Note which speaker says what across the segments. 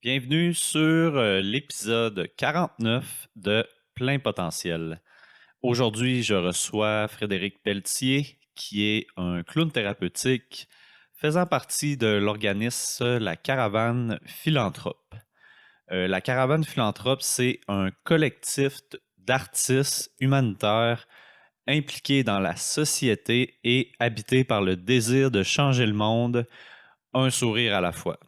Speaker 1: Bienvenue sur l'épisode 49 de Plein potentiel. Aujourd'hui, je reçois Frédéric Pelletier, qui est un clown thérapeutique faisant partie de l'organisme La Caravane Philanthrope. La Caravane Philanthrope, c'est un collectif d'artistes humanitaires impliqués dans la société et habités par le désir de changer le monde, un sourire à la fois.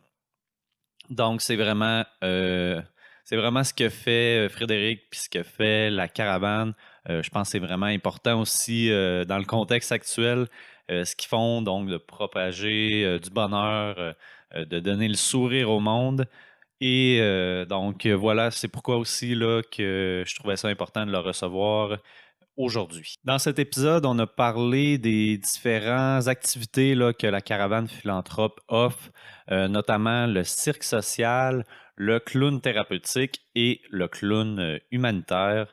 Speaker 1: Donc, c'est vraiment ce que fait Frédéric puis ce que fait la caravane. Je pense que c'est vraiment important aussi dans le contexte actuel, ce qu'ils font, donc de propager du bonheur, de donner le sourire au monde. Et voilà, c'est pourquoi aussi là, que je trouvais ça important de le recevoir aujourd'hui. Dans cet épisode, on a parlé des différentes activités là, que la caravane philanthrope offre, notamment le cirque social, le clown thérapeutique et le clown humanitaire.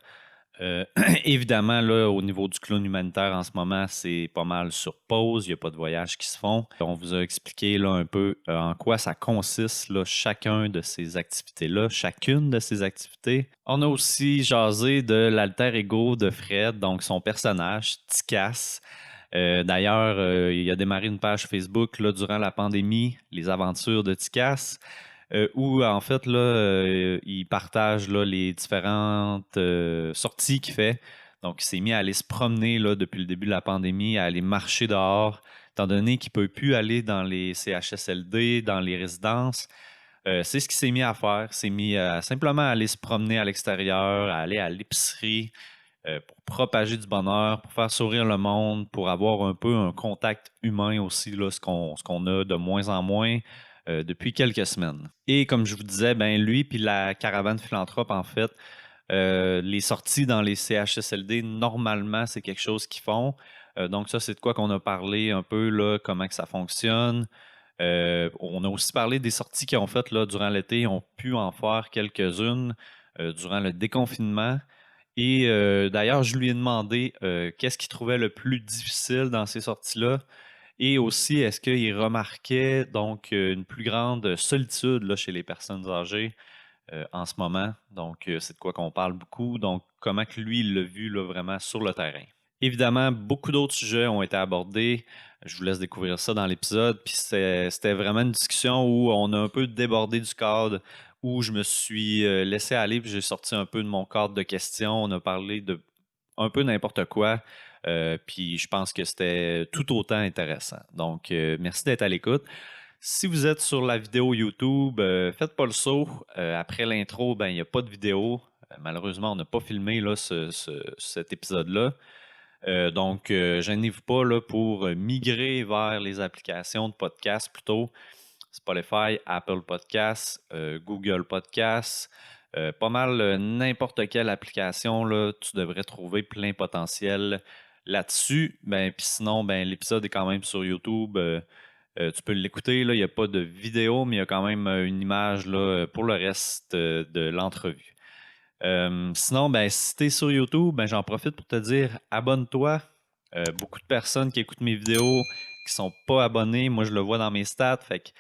Speaker 1: Évidemment, là, au niveau du clown humanitaire en ce moment, c'est pas mal sur pause. Il n'y a pas de voyages qui se font. On vous a expliqué là, un peu en quoi ça consiste, là, chacun de ces activités-là, chacune de ces activités. On a aussi jasé de l'alter ego de Fred, donc son personnage, Tikas. D'ailleurs, il a démarré une page Facebook là, durant la pandémie, Les aventures de Tikas. Où en fait là, il partage là, les différentes sorties qu'il fait. Donc, il s'est mis à aller se promener là, depuis le début de la pandémie, à aller marcher dehors, étant donné qu'il ne peut plus aller dans les CHSLD, dans les résidences. C'est ce qu'il s'est mis à faire. Il s'est mis à simplement aller se promener à l'extérieur, à aller à l'épicerie, pour propager du bonheur, pour faire sourire le monde, pour avoir un peu un contact humain aussi, là, ce qu'on a de moins en moins depuis quelques semaines. Et comme je vous disais, ben lui puis la caravane philanthrope, en fait, les sorties dans les CHSLD, normalement, c'est quelque chose qu'ils font. Donc ça, c'est de quoi qu'on a parlé un peu, là, comment que ça fonctionne. On a aussi parlé des sorties qu'ils ont faites là, durant l'été. Ils ont pu en faire quelques-unes durant le déconfinement. Et d'ailleurs, je lui ai demandé qu'est-ce qu'il trouvait le plus difficile dans ces sorties-là. Et aussi, est-ce qu'il remarquait donc une plus grande solitude là, chez les personnes âgées en ce moment? Donc, c'est de quoi qu'on parle beaucoup. Donc, comment que lui, il l'a vu là, vraiment sur le terrain. Évidemment, beaucoup d'autres sujets ont été abordés. Je vous laisse découvrir ça dans l'épisode. Puis c'était vraiment une discussion où on a un peu débordé du cadre, où je me suis laissé aller, puis j'ai sorti un peu de mon cadre de questions. On a parlé de un peu n'importe quoi. Puis je pense que c'était tout autant intéressant. Donc, merci d'être à l'écoute. Si vous êtes sur la vidéo YouTube, faites pas le saut. Après l'intro, ben, il n'y a pas de vidéo. Malheureusement, on n'a pas filmé là, cet épisode-là. Donc, gênez-vous pas là, pour migrer vers les applications de podcast plutôt. Spotify, Apple Podcasts, Google Podcasts, pas mal n'importe quelle application, là, tu devrais trouver plein potentiel là-dessus. Ben, puis sinon, ben, l'épisode est quand même sur YouTube. Tu peux l'écouter, là, il n'y a pas de vidéo, mais il y a quand même une image là, pour le reste de l'entrevue. Sinon, ben, si tu es sur YouTube, ben, j'en profite pour te dire abonne-toi. Beaucoup de personnes qui écoutent mes vidéos qui sont pas abonnées, moi je le vois dans mes stats, fait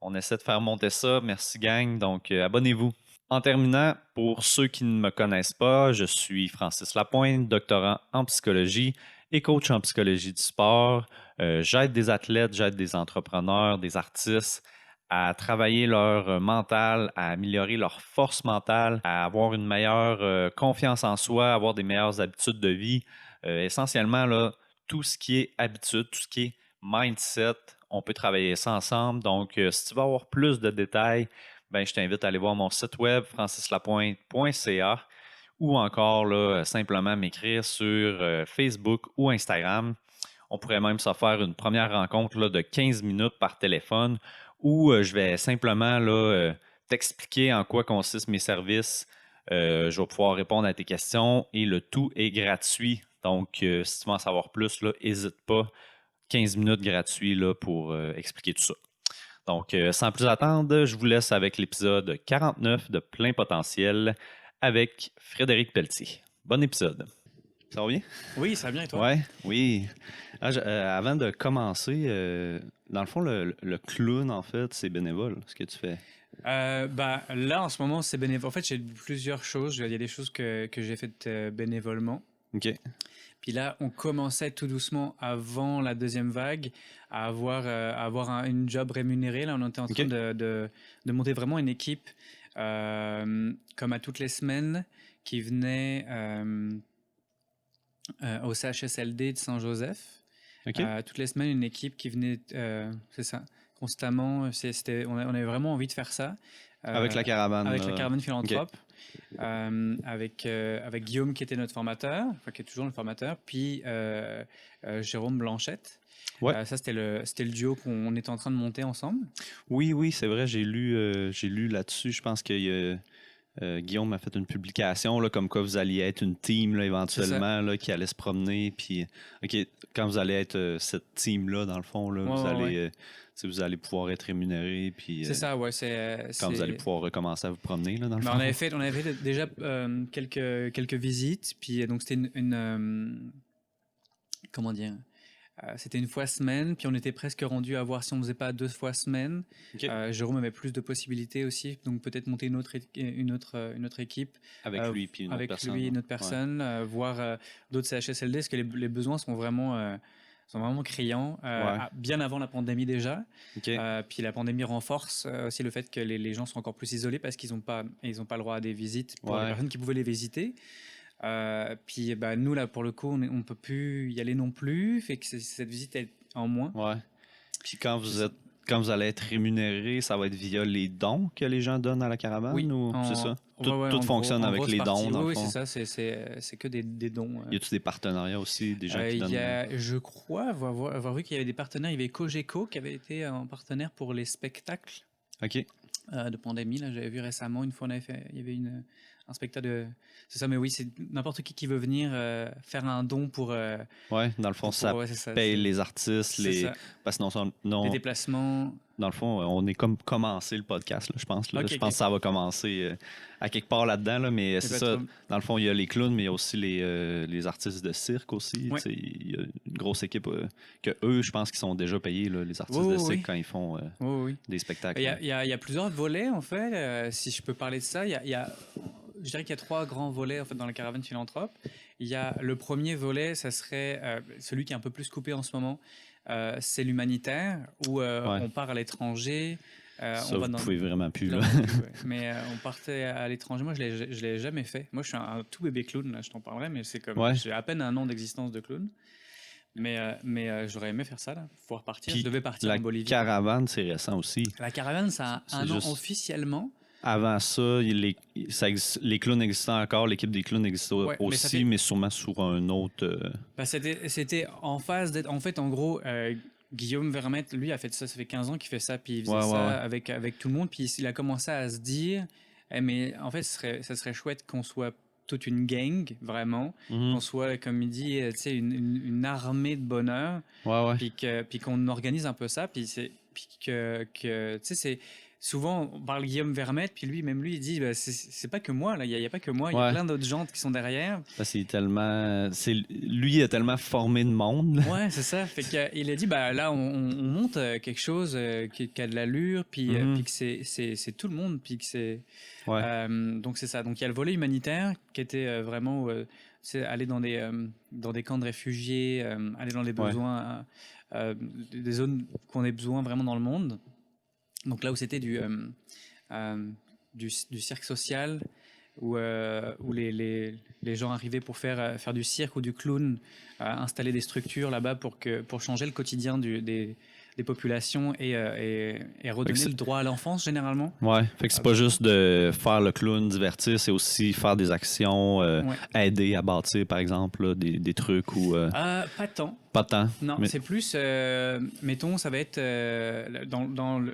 Speaker 1: qu'on essaie de faire monter ça. Merci gang, donc abonnez-vous. En terminant, pour ceux qui ne me connaissent pas, je suis Francis Lapointe, doctorant en psychologie et coach en psychologie du sport. J'aide des athlètes, j'aide des entrepreneurs, des artistes à travailler leur mental, à améliorer leur force mentale, à avoir une meilleure confiance en soi, avoir des meilleures habitudes de vie. Essentiellement, là, tout ce qui est habitude, tout ce qui est mindset, on peut travailler ça ensemble. Donc, si tu veux avoir plus de détails, ben, je t'invite à aller voir mon site web francislapointe.ca ou encore là, simplement m'écrire sur Facebook ou Instagram. On pourrait même se faire une première rencontre là, de 15 minutes par téléphone où je vais simplement là, t'expliquer en quoi consistent mes services. Je vais pouvoir répondre à tes questions et le tout est gratuit. Donc, si tu veux en savoir plus, n'hésite pas. 15 minutes gratuits là, pour expliquer tout ça. Donc, sans plus attendre, je vous laisse avec l'épisode 49 de Plein potentiel avec Frédéric Pelletier. Bon épisode. Ça va bien?
Speaker 2: Oui, ça va bien et toi?
Speaker 1: Ouais, oui. Avant de commencer, dans le fond, le clown, en fait, c'est bénévole, ce que tu fais.
Speaker 2: Là, en ce moment, c'est bénévole. En fait, j'ai plusieurs choses. Il y a des choses que j'ai faites bénévolement.
Speaker 1: OK.
Speaker 2: Puis là, on commençait tout doucement avant la deuxième vague à avoir une job rémunérée. Là, on était en train
Speaker 1: OK.
Speaker 2: de monter vraiment une équipe, comme à toutes les semaines, qui venait au CHSLD de Saint-Joseph.
Speaker 1: OK.
Speaker 2: Toutes les semaines, une équipe qui venait, c'est ça, constamment. On avait vraiment envie de faire ça.
Speaker 1: Avec la caravane.
Speaker 2: Avec la
Speaker 1: là.
Speaker 2: caravane
Speaker 1: OK.
Speaker 2: philanthrope. Avec Guillaume qui était notre formateur, enfin qui est toujours notre formateur, puis Jérôme Blanchette.
Speaker 1: Ouais.
Speaker 2: Ça, c'était le duo qu'on était en train de monter ensemble.
Speaker 1: Oui, c'est vrai, j'ai lu là-dessus. Je pense que Guillaume a fait une publication là, comme quoi vous alliez être une team là, éventuellement là, qui allait se promener. Puis, OK, quand vous allez être cette team-là, dans le fond, là, vous allez pouvoir être rémunéré. Puis,
Speaker 2: c'est ça, ouais.
Speaker 1: quand vous allez pouvoir recommencer à vous promener, là, dans le fond.
Speaker 2: On avait fait déjà quelques visites. Puis donc, c'était comment dire? C'était une fois semaine, puis on était presque rendu à voir si on faisait pas 2 fois semaine.
Speaker 1: OK.
Speaker 2: Jérôme avait plus de possibilités aussi, donc peut-être monter une autre équipe
Speaker 1: Avec lui puis une autre personne.
Speaker 2: Avec lui et une autre personne, voir d'autres CHSLD, parce que les besoins sont vraiment criants, bien avant la pandémie déjà.
Speaker 1: OK.
Speaker 2: Puis la pandémie renforce aussi le fait que les gens sont encore plus isolés parce qu'ils n'ont pas le droit à des visites pour les personnes qui pouvaient les visiter. Puis nous là pour le coup on peut plus y aller non plus, fait que cette visite est en moins.
Speaker 1: Ouais. Puis quand vous allez être rémunéré, ça va être via les dons que les gens donnent à la caravane, ou c'est ça? Tout fonctionne avec les dons, dans le fond.
Speaker 2: Oui, c'est ça, c'est que des dons.
Speaker 1: Y a-tu des partenariats aussi, des gens qui donnent?
Speaker 2: Je crois avoir vu qu'il y avait des partenaires. Il y avait Cogeco qui avait été un partenaire pour les spectacles.
Speaker 1: OK.
Speaker 2: De pandémie. Là, j'avais vu récemment, une fois, il y avait un spectacle c'est ça, mais oui, c'est n'importe qui veut venir faire un don pour...
Speaker 1: ouais, dans le fond, ça paye les artistes, parce que non,
Speaker 2: les déplacements.
Speaker 1: Dans le fond, on est comme commencé le podcast, là, je pense. Là. Je pense que ça va commencer à quelque part là-dedans, là, mais c'est ça. Dans le fond, il y a les clowns, mais il y a aussi les artistes de cirque aussi. Ouais. Il y a une grosse équipe que eux, je pense qu'ils sont déjà payés, là, les artistes de cirque, quand ils font des spectacles.
Speaker 2: Il y a plusieurs volets, en fait. Si je peux parler de ça, je dirais qu'il y a 3 grands volets en fait, dans la caravane philanthrope. Il y a le premier volet, ça serait celui qui est un peu plus coupé en ce moment. C'est l'humanitaire, où on part à l'étranger.
Speaker 1: Ça, vous pouvez vraiment plus. Là.
Speaker 2: Mais on partait à l'étranger. Moi, je l'ai jamais fait. Moi, je suis un tout bébé clown, là, je t'en parlerai, mais c'est comme j'ai à peine un an d'existence de clown. Mais j'aurais aimé faire ça, là, pouvoir partir.
Speaker 1: Puis
Speaker 2: je devais partir en Bolivie.
Speaker 1: La caravane, c'est récent aussi.
Speaker 2: La caravane, ça a un an officiellement.
Speaker 1: Avant ça, les clowns existaient encore, l'équipe des clowns existait aussi, mais sûrement sur un autre...
Speaker 2: C'était en phase d'être... En fait, en gros, Guillaume Vermette, lui, a fait ça fait 15 ans qu'il fait ça, puis il faisait ça avec tout le monde, puis il a commencé à se dire, mais en fait, ça serait chouette qu'on soit toute une gang, vraiment, qu'on soit, comme il dit, une armée de bonheur, puis qu'on organise un peu ça, puis que tu sais, c'est... Souvent, on parle Guillaume Vermette, puis lui, il dit c'est pas que moi, là. Il y a pas que moi, il y a plein d'autres gens qui sont derrière.
Speaker 1: Lui, il a tellement formé de monde.
Speaker 2: Ouais, c'est ça. Fait qu'il a dit là, on monte quelque chose qui a de l'allure, puis que c'est tout le monde, puis que c'est. Donc c'est ça. Donc il y a le volet humanitaire qui était vraiment c'est aller dans des camps de réfugiés, aller dans les besoins, des zones qu'on ait besoin vraiment dans le monde. Donc là où c'était du cirque social, où les gens arrivaient pour faire du cirque ou du clown, installer des structures là-bas pour changer le quotidien des populations et redonner le droit à l'enfance généralement.
Speaker 1: Ouais, fait que c'est pas juste de faire le clown, divertir, c'est aussi faire des actions, aider à bâtir par exemple là, des trucs ou...
Speaker 2: Pas tant.
Speaker 1: Pas tant.
Speaker 2: Non, c'est plus, mettons, ça va être dans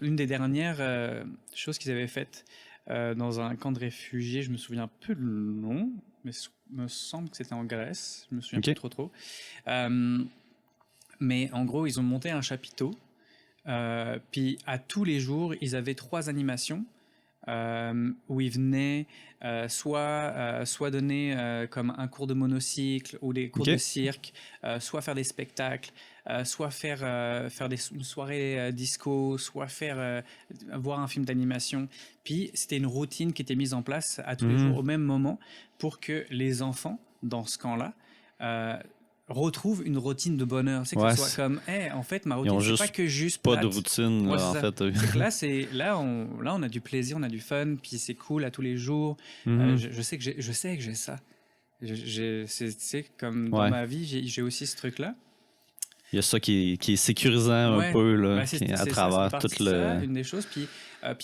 Speaker 2: une des dernières choses qu'ils avaient faites dans un camp de réfugiés, je me souviens plus le nom, mais il me semble que c'était en Grèce, je me souviens plus trop. Mais en gros, ils ont monté un chapiteau, puis à tous les jours, ils avaient 3 animations où ils venaient soit donner comme un cours de monocycle ou des cours de cirque, soit faire des spectacles, soit faire une soirée disco, soit voir un film d'animation. Puis c'était une routine qui était mise en place à tous les jours au même moment pour que les enfants dans ce camp-là retrouvent une routine de bonheur. C'est que ce soit comme, en fait, ma routine, c'est pas que juste
Speaker 1: pas de routine,
Speaker 2: ouais,
Speaker 1: là, en fait.
Speaker 2: C'est que là, on a du plaisir, on a du fun, puis c'est cool à tous les jours. Je sais que j'ai ça. C'est comme dans ma vie, j'ai aussi ce truc-là.
Speaker 1: Il y a ça qui est sécurisant un peu là, à travers tout le...
Speaker 2: Ça, une des choses. Puis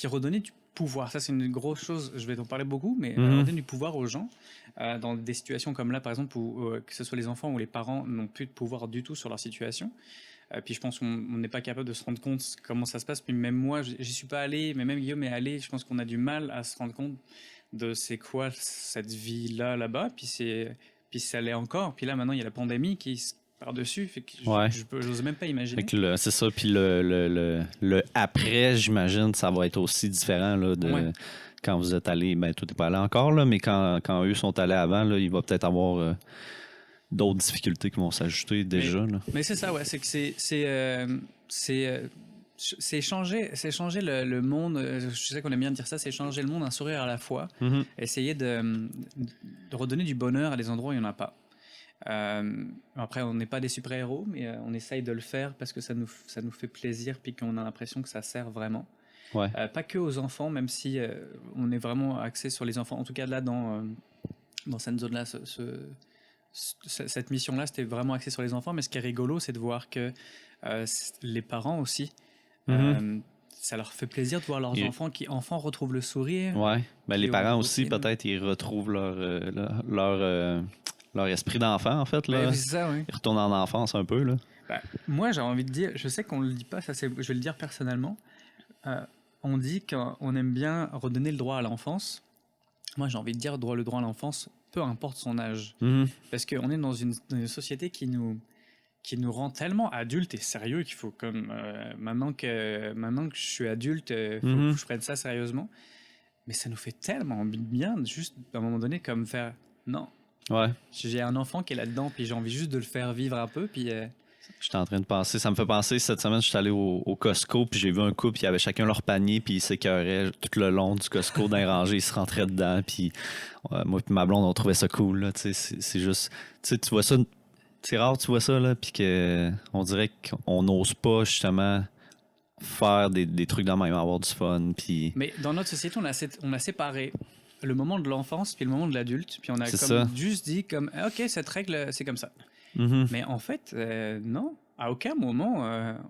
Speaker 2: redonner du pouvoir. Ça, c'est une grosse chose. Je vais t'en parler beaucoup, mais redonner du pouvoir aux gens dans des situations comme là, par exemple, où que ce soit les enfants ou les parents n'ont plus de pouvoir du tout sur leur situation. Puis je pense qu'on n'est pas capable de se rendre compte comment ça se passe. Puis même moi, j'y suis pas allé, mais même Guillaume est allé. Je pense qu'on a du mal à se rendre compte de c'est quoi cette vie-là, là-bas. Puis ça l'est encore. Puis là, maintenant, il y a la pandémie qui par-dessus, fait que j'ose même pas imaginer.
Speaker 1: C'est ça, puis le après, j'imagine, ça va être aussi différent là, de quand vous êtes allé. Ben, toi, t'es pas allé encore, là, mais quand eux sont allés avant, là, il va peut-être avoir d'autres difficultés qui vont s'ajouter déjà.
Speaker 2: Mais c'est ça, ouais, c'est que c'est changer le monde. Je sais qu'on aime bien dire ça, c'est changer le monde un sourire à la fois. Essayer de redonner du bonheur à des endroits où il n'y en a pas. Après, on n'est pas des super-héros, mais on essaye de le faire parce que ça nous fait plaisir puis qu'on a l'impression que ça sert vraiment. Pas que aux enfants, même si on est vraiment axé sur les enfants. En tout cas, là, dans cette zone-là, cette mission-là, c'était vraiment axé sur les enfants. Mais ce qui est rigolo, c'est de voir que les parents aussi, ça leur fait plaisir de voir leurs enfants qui retrouvent le sourire.
Speaker 1: Ben, les parents aussi, peut-être, ils retrouvent leur esprit d'enfant, en fait. Là.
Speaker 2: Ça, oui.
Speaker 1: Ils retournent en enfance un peu. Là.
Speaker 2: Moi, j'ai envie de dire, je sais qu'on ne le dit pas, je vais le dire personnellement. On dit qu'on aime bien redonner le droit à l'enfance. Moi, j'ai envie de dire le droit à l'enfance, peu importe son âge. Parce qu'on est dans une société qui nous rend tellement adultes et sérieux qu'il faut comme... maintenant que je suis adulte, il faut que je prenne ça sérieusement. Mais ça nous fait tellement bien, juste à un moment donné, comme faire... Non. J'ai un enfant qui est là-dedans, puis j'ai envie juste de le faire vivre un peu, puis...
Speaker 1: J'étais en train de penser, ça me fait penser, cette semaine, je suis allé au Costco, puis j'ai vu un couple, ils avaient chacun leur panier, puis ils s'écœuraient tout le long du Costco d'un rangé, ils se rentraient dedans, puis moi et ma blonde, on trouvait ça cool, là, c'est juste, tu vois ça, c'est rare tu vois ça, là, puis on dirait qu'on n'ose pas, justement, faire des trucs dans même, avoir du fun, puis...
Speaker 2: Mais dans notre société, on a séparé le moment de l'enfance puis le moment de l'adulte, puis on a juste dit comme, ok, cette règle, c'est comme ça. Mais en fait, non, à aucun moment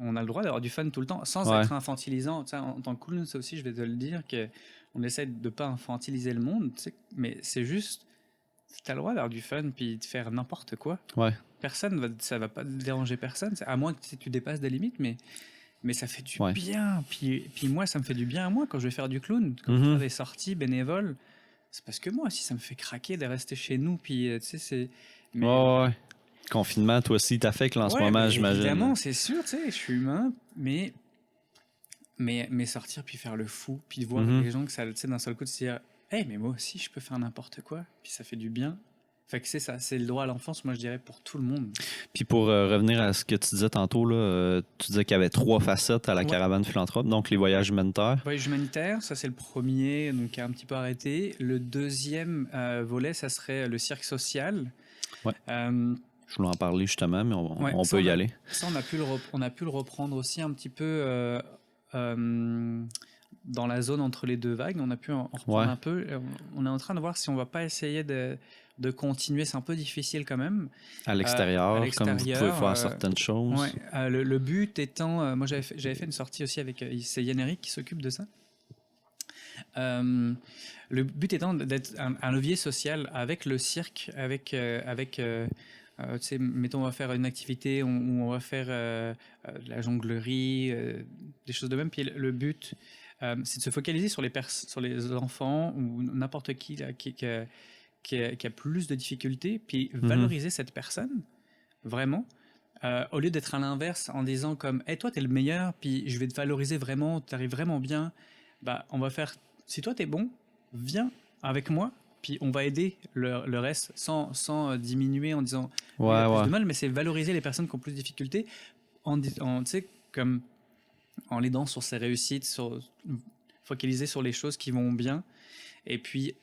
Speaker 2: on a le droit d'avoir du fun tout le temps sans être infantilisant. En tant que clown, ça aussi, je vais te le dire, qu'on essaie de ne pas infantiliser le monde, mais c'est juste, tu as le droit d'avoir du fun puis de faire n'importe quoi. Personne, ça va pas déranger personne, à moins que tu dépasses des limites, mais ça fait du bien. Puis moi, ça me fait du bien à moi quand je vais faire du clown, quand je fais des sorties bénévoles. C'est parce que moi aussi, ça me fait craquer de rester chez nous. Puis, tu sais, c'est...
Speaker 1: Confinement, toi aussi, t'affecte en ce moment, j'imagine.
Speaker 2: Évidemment, c'est sûr, tu sais, je suis humain, mais sortir puis faire le fou, puis de voir les gens que ça, tu sais, d'un seul coup, de se dire, hey, mais moi aussi, je peux faire n'importe quoi, puis ça fait du bien. Fait que c'est ça, c'est le droit à l'enfance, moi, je dirais, pour tout le monde.
Speaker 1: Puis pour revenir à ce que tu disais tantôt, là, tu disais qu'il y avait 3 facettes à la caravane philanthrope, donc les voyages humanitaires.
Speaker 2: Voyages humanitaires, ça c'est le premier, donc qui a un petit peu arrêté. Le deuxième volet, ça serait le cirque social.
Speaker 1: Je voulais en parler justement, mais on peut y aller.
Speaker 2: Ça, on a pu le reprendre aussi un petit peu dans la zone entre les deux vagues. On a pu en reprendre un peu. On est en train de voir si on ne va pas essayer de continuer. C'est un peu difficile quand même.
Speaker 1: À l'extérieur, comme vous pouvez faire certaines choses.
Speaker 2: Le but étant... moi, j'avais fait une sortie aussi avec... c'est Yann Eric qui s'occupe de ça. Le but étant d'être un levier social avec le cirque, avec tu sais, mettons, on va faire une activité où on va faire de la jonglerie, des choses de même. Puis le but, c'est de se focaliser sur les enfants ou n'importe qui là, qui a plus de difficultés, puis valoriser cette personne, vraiment, au lieu d'être à l'inverse en disant comme hey, « toi, t'es le meilleur, puis je vais te valoriser vraiment, t'arrives vraiment bien. » Bah, on va faire « Si toi, t'es bon, viens avec moi. » Puis on va aider le reste sans diminuer en disant il y a plus de mal, mais c'est valoriser les personnes qui ont plus de difficultés tu sais, comme en l'aidant sur ses réussites, focaliser sur les choses qui vont bien. Et puis,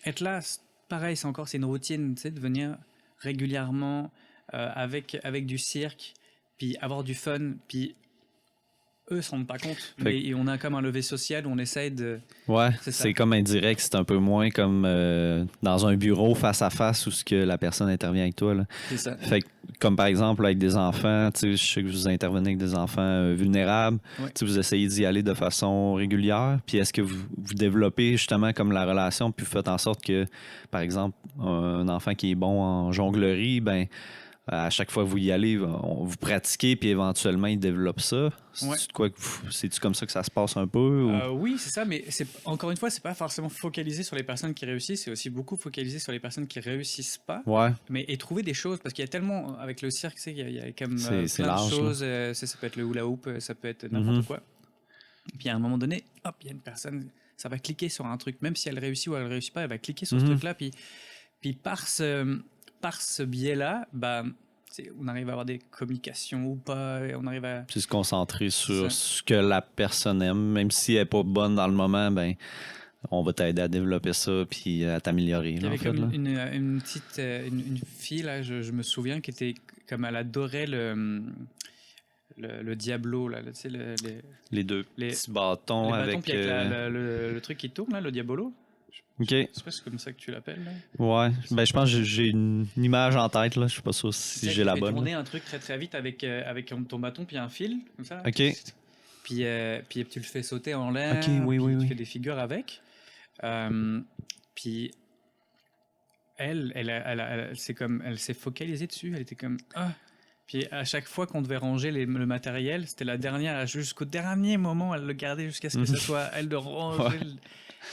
Speaker 2: être là, pareil, c'est une routine, tu sais, de venir régulièrement avec du cirque, puis avoir du fun, puis eux se rendent pas compte. Mais on a comme un levier social où on essaye de...
Speaker 1: Ouais, c'est comme indirect, c'est un peu moins comme dans un bureau face à face où ce que la personne intervient avec toi. Là.
Speaker 2: C'est ça.
Speaker 1: Fait que, comme par exemple avec des enfants, je sais que vous intervenez avec des enfants vulnérables, vous essayez d'y aller de façon régulière, puis est-ce que vous développez justement comme la relation, puis vous faites en sorte que, par exemple, un enfant qui est bon en jonglerie, ben à chaque fois que vous y allez, vous pratiquez, puis éventuellement, il développe ça. C'est-tu comme ça que ça se passe un peu? Ou?
Speaker 2: Oui, c'est ça, mais encore une fois, c'est pas forcément focalisé sur les personnes qui réussissent, c'est aussi beaucoup focalisé sur les personnes qui réussissent pas.
Speaker 1: Ouais.
Speaker 2: Et trouver des choses, parce qu'il y a tellement, avec le cirque, il y a comme
Speaker 1: c'est
Speaker 2: plein
Speaker 1: large,
Speaker 2: de choses. Ça peut être le hula hoop, ça peut être n'importe quoi. Puis à un moment donné, hop, il y a une personne, ça va cliquer sur un truc, même si elle réussit ou elle réussit pas, elle va cliquer sur ce truc-là, puis par ce biais-là, bah, on arrive à avoir des communications ou pas, on arrive à...
Speaker 1: Puis se concentrer sur ce que la personne aime, même si elle n'est pas bonne dans le moment, ben on va t'aider à développer ça puis à t'améliorer.
Speaker 2: Il y avait comme une petite une fille, là, je me souviens, qui était comme elle adorait le Diablo, là, tu sais,
Speaker 1: les deux petits bâtons avec...
Speaker 2: puis avec le truc qui tourne, là, le Diabolo.
Speaker 1: OK.
Speaker 2: Je sais pas si c'est comme ça que tu l'appelles. Là.
Speaker 1: Ouais, ben je pense que j'ai une image en tête, là. Je suis pas sûr si j'ai la bonne.
Speaker 2: Tu tourner un truc très très vite avec ton bâton puis un fil, comme ça.
Speaker 1: OK.
Speaker 2: Puis tu le fais sauter en l'air,
Speaker 1: OK, oui.
Speaker 2: Tu fais des figures avec. Puis elle s'est focalisée dessus, elle était comme... Ah. Puis à chaque fois qu'on devait ranger le matériel, c'était la dernière, jusqu'au dernier moment, elle le gardait jusqu'à ce que ce soit elle de ranger. Ouais.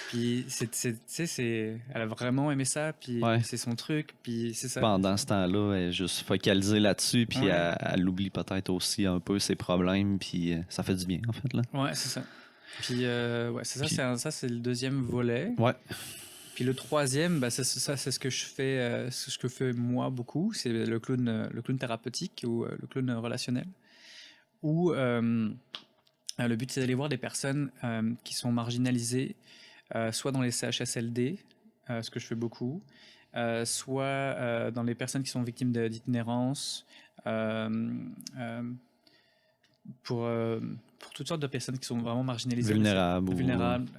Speaker 2: Puis elle a vraiment aimé ça, puis c'est son truc, puis c'est ça.
Speaker 1: Pendant ce temps-là, elle est juste focalisée là-dessus, puis elle oublie peut-être aussi un peu ses problèmes, puis ça fait du bien, en fait. Là.
Speaker 2: Ouais, c'est ça. Puis c'est ça, ça c'est le deuxième volet.
Speaker 1: Ouais.
Speaker 2: Puis le troisième, bah, c'est ce que je fais, ce que fais moi beaucoup, c'est le clown thérapeutique ou le clown relationnel, où le but c'est d'aller voir des personnes qui sont marginalisées, soit dans les CHSLD, ce que je fais beaucoup, soit dans les personnes qui sont victimes d'itinérance, pour toutes sortes de personnes qui sont vraiment marginalisées,
Speaker 1: vulnérables,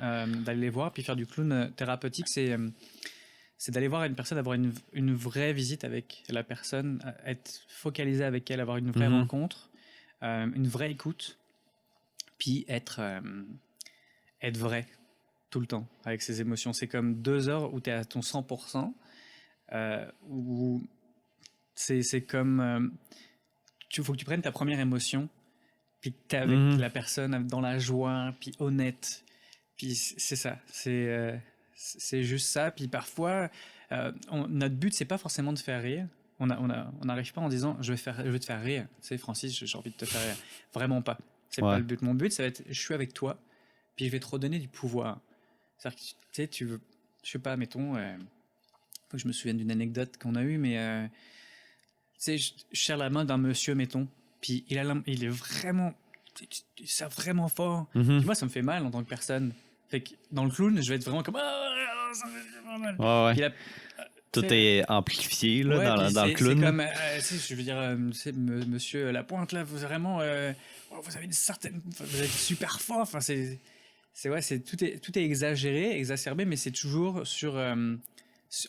Speaker 2: d'aller les voir, puis faire du clown thérapeutique, c'est d'aller voir une personne, avoir une vraie visite avec la personne, être focalisé avec elle, avoir une vraie rencontre, une vraie écoute, puis être vrai tout le temps avec ses émotions. C'est comme 2 heures où tu es à ton 100%, où c'est comme... faut que tu prennes ta première émotion, puis que tu es avec la personne dans la joie, puis honnête. Puis c'est ça. C'est juste ça. Puis parfois, notre but, c'est pas forcément de faire rire. On n'arrive pas en disant je vais te faire rire. Tu sais, Francis, j'ai envie de te faire rire. Vraiment pas. C'est pas le but. Mon but, ça va être je suis avec toi, puis je vais te redonner du pouvoir. C'est-à-dire que tu veux, je sais pas, mettons, faut que je me souvienne d'une anecdote qu'on a eue, mais tu sais, je serre la main d'un monsieur, mettons, puis il est vraiment, c'est vraiment fort. Puis moi, ça me fait mal en tant que personne. Fait que dans le clown, je vais être vraiment comme ça me fait mal.
Speaker 1: Ouais. Puis là, tout est amplifié là, dans le clown.
Speaker 2: C'est comme, je veux dire, monsieur Lapointe, là, vous vraiment, vous avez vous êtes super fort. Enfin, tout est exagéré, exacerbé, mais c'est toujours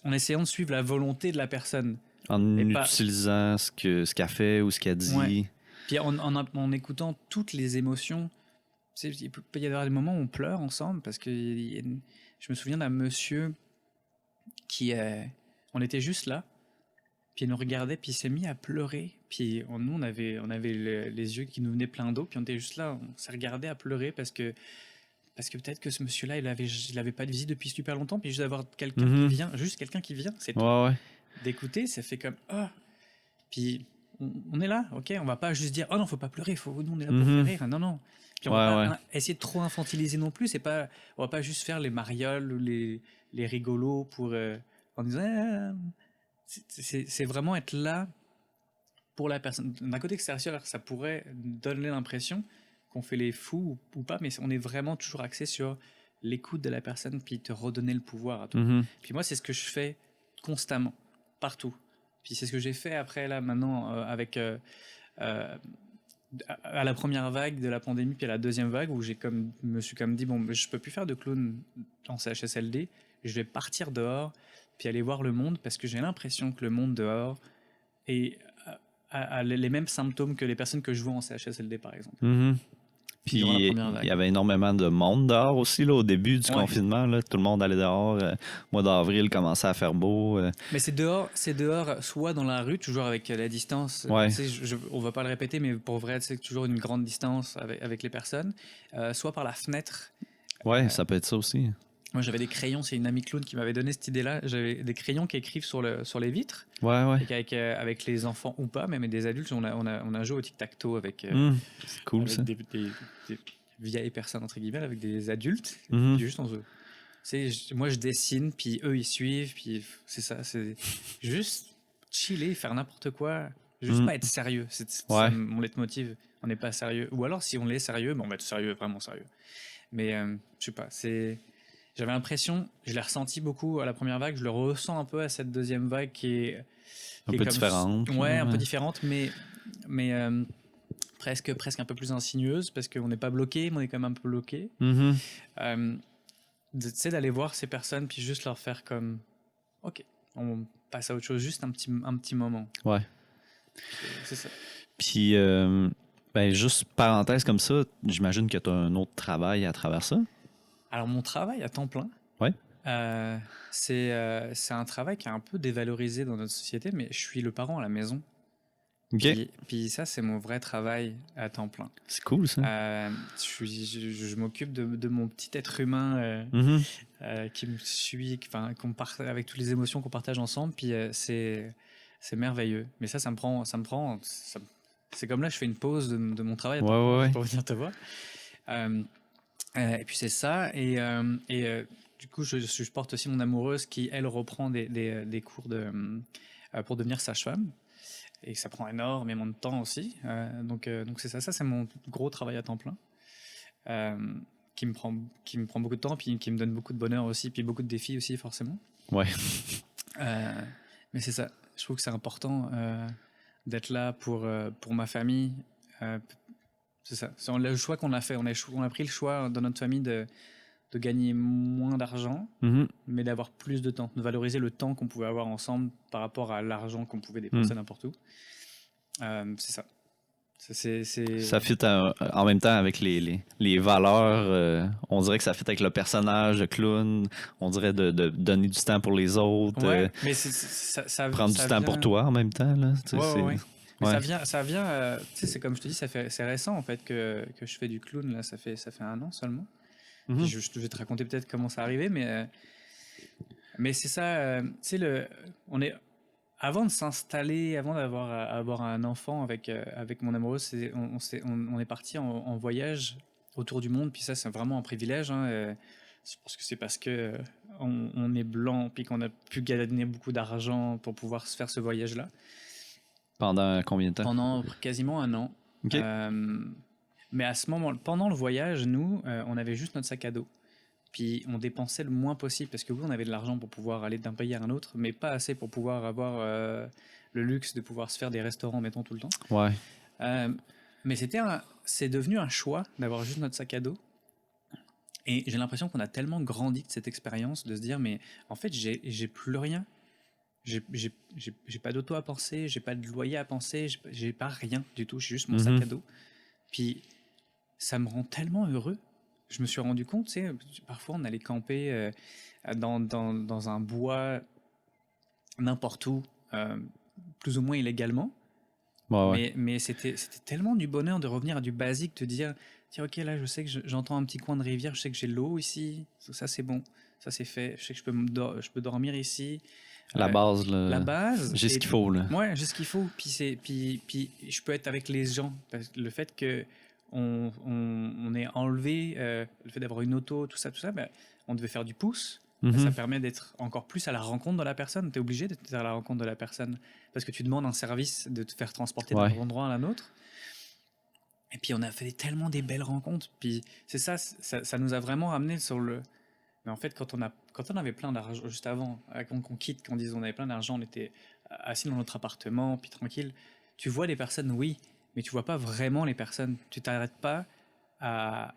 Speaker 2: en essayant de suivre la volonté de la personne.
Speaker 1: En utilisant ce qu'elle fait ou ce qu'elle dit.
Speaker 2: Ouais. Puis en écoutant toutes les émotions. Il peut y avoir des moments où on pleure ensemble, parce que je me souviens d'un monsieur qui... on était juste là, puis il nous regardait, puis il s'est mis à pleurer. Puis nous, on avait les yeux qui nous venaient pleins d'eau, puis on était juste là, on s'est regardé à pleurer, parce que peut-être que ce monsieur-là, il avait pas de visite depuis super longtemps, puis juste d'avoir quelqu'un qui vient, c'est tout.
Speaker 1: Ouais.
Speaker 2: D'écouter, ça fait comme puis on est là, ok, on va pas juste dire non, faut pas pleurer, nous on est là pour faire rire, non. Puis on va pas essayer de trop infantiliser non plus, on va pas juste faire les marioles ou les rigolos en disant c'est vraiment être là pour la personne. D'un côté extérieur, ça pourrait donner l'impression qu'on fait les fous ou pas, mais on est vraiment toujours axé sur l'écoute de la personne, puis te redonner le pouvoir à toi. Puis moi, c'est ce que je fais constamment, partout. Puis c'est ce que j'ai fait après, là, maintenant, avec... à la première vague de la pandémie, puis à la deuxième vague, où me suis comme dit, bon, je peux plus faire de clown en CHSLD, je vais partir dehors, puis aller voir le monde, parce que j'ai l'impression que le monde dehors a les mêmes symptômes que les personnes que je vois en CHSLD, par exemple.
Speaker 1: Puis il y avait énormément de monde dehors aussi là, au début du confinement. Là, tout le monde allait dehors. Mois d'avril commençait à faire beau.
Speaker 2: Mais c'est dehors, soit dans la rue, toujours avec la distance.
Speaker 1: Ouais.
Speaker 2: On va pas le répéter, mais pour vrai, c'est toujours une grande distance avec les personnes. Soit par la fenêtre.
Speaker 1: Ouais, ça peut être ça aussi.
Speaker 2: Moi, j'avais des crayons. C'est une amie clown qui m'avait donné cette idée-là. J'avais des crayons qui écrivent sur les vitres.
Speaker 1: Ouais.
Speaker 2: Avec les enfants ou pas, même des adultes, on a joué au tic-tac-toe avec,
Speaker 1: c'est cool,
Speaker 2: avec
Speaker 1: ça.
Speaker 2: Des vieilles personnes, entre guillemets, avec des adultes. Puis juste moi, je dessine, puis eux, ils suivent, puis c'est ça. C'est juste chiller, faire n'importe quoi. Juste pas être sérieux. C'est mon leitmotiv. On n'est pas sérieux. Ou alors, si on l'est sérieux, on va être sérieux, vraiment sérieux. Mais je sais pas, j'avais l'impression, je l'ai ressenti beaucoup à la première vague, je le ressens un peu à cette deuxième vague qui est
Speaker 1: un peu différente.
Speaker 2: Ouais, un peu différente, mais presque un peu plus insigneuse, parce qu'on n'est pas bloqué, mais on est quand même un peu bloqué. Tu sais, d'aller voir ces personnes, puis juste leur faire comme, ok, on passe à autre chose, juste un petit moment.
Speaker 1: Ouais.
Speaker 2: C'est ça.
Speaker 1: Puis, juste parenthèse comme ça, j'imagine que tu as un autre travail à travers ça.
Speaker 2: Alors, mon travail à temps plein, c'est un travail qui est un peu dévalorisé dans notre société, mais je suis le parent à la maison.
Speaker 1: Okay.
Speaker 2: Puis ça, c'est mon vrai travail à temps plein.
Speaker 1: C'est cool, ça.
Speaker 2: Je m'occupe de mon petit être humain qui me suit, avec toutes les émotions qu'on partage ensemble, puis c'est merveilleux. Mais ça me prend... c'est comme là, je fais une pause de mon travail à temps plein pour venir te voir. Et puis c'est ça, et du coup je porte aussi mon amoureuse qui elle reprend des cours pour devenir sage-femme, et ça prend énormément de temps aussi, donc c'est ça c'est mon gros travail à temps plein, qui me prend beaucoup de temps, puis qui me donne beaucoup de bonheur aussi, puis beaucoup de défis aussi forcément. Mais c'est ça, je trouve que c'est important d'être là pour ma famille. C'est ça. C'est le choix qu'on a fait. On a pris le choix dans notre famille de gagner moins d'argent, mais d'avoir plus de temps, de valoriser le temps qu'on pouvait avoir ensemble par rapport à l'argent qu'on pouvait dépenser n'importe où. C'est ça.
Speaker 1: Ça fit en même temps avec les valeurs. On dirait que ça fit avec le personnage de clown. On dirait de donner du temps pour les autres.
Speaker 2: Ouais, mais ça
Speaker 1: prendre du temps pour toi en même temps. Là.
Speaker 2: Ouais. Mais ça vient tu sais, c'est comme je te dis, c'est récent en fait que je fais du clown, là, ça fait 1 an seulement. Je vais te raconter peut-être comment ça arrivé, mais c'est ça, tu sais, avant de s'installer, avant d'avoir un enfant avec mon amoureuse, on est parti en voyage autour du monde, puis ça c'est vraiment un privilège, je pense que c'est parce que on est blanc, puis qu'on a pu gagner beaucoup d'argent pour pouvoir se faire ce voyage-là.
Speaker 1: Pendant combien de temps?
Speaker 2: Pendant quasiment 1 an.
Speaker 1: Okay.
Speaker 2: Mais à ce moment, pendant le voyage, nous, on avait juste notre sac à dos. Puis on dépensait le moins possible, parce que oui, on avait de l'argent pour pouvoir aller d'un pays à un autre, mais pas assez pour pouvoir avoir le luxe de pouvoir se faire des restaurants, mettons, tout le temps.
Speaker 1: Ouais.
Speaker 2: Mais c'est devenu un choix d'avoir juste notre sac à dos. Et j'ai l'impression qu'on a tellement grandi de cette expérience, de se dire, mais en fait, j'ai plus rien. J'ai pas d'auto à penser, j'ai pas de loyer à penser, j'ai pas rien du tout, j'ai juste mon sac à dos. Puis ça me rend tellement heureux. Je me suis rendu compte, tu sais, parfois on allait camper dans un bois n'importe où, plus ou moins illégalement. Mais c'était tellement du bonheur de revenir à du basique, de dire tiens, ok, là je sais que j'entends un petit coin de rivière, je sais que j'ai l'eau ici, ça c'est bon, ça c'est fait, je sais que je peux dormir ici.
Speaker 1: La base, là.
Speaker 2: La base.
Speaker 1: J'ai ce qu'il faut, là.
Speaker 2: Ouais, j'ai ce qu'il faut. Puis je peux être avec les gens. Parce que le fait que on ait enlevé le fait d'avoir une auto, tout ça, on devait faire du pouce. Ça permet d'être encore plus à la rencontre de la personne. Tu es obligé d'être à la rencontre de la personne parce que tu demandes un service de te faire transporter d'un endroit à un autre. Et puis on a fait tellement des belles rencontres. Puis c'est ça nous a vraiment ramené sur le... Mais en fait, quand on avait plein d'argent, juste avant qu'on quitte, qu'on dise on avait plein d'argent, on était assis dans notre appartement, puis tranquille. Tu vois les personnes, oui, mais tu vois pas vraiment les personnes. Tu t'arrêtes pas à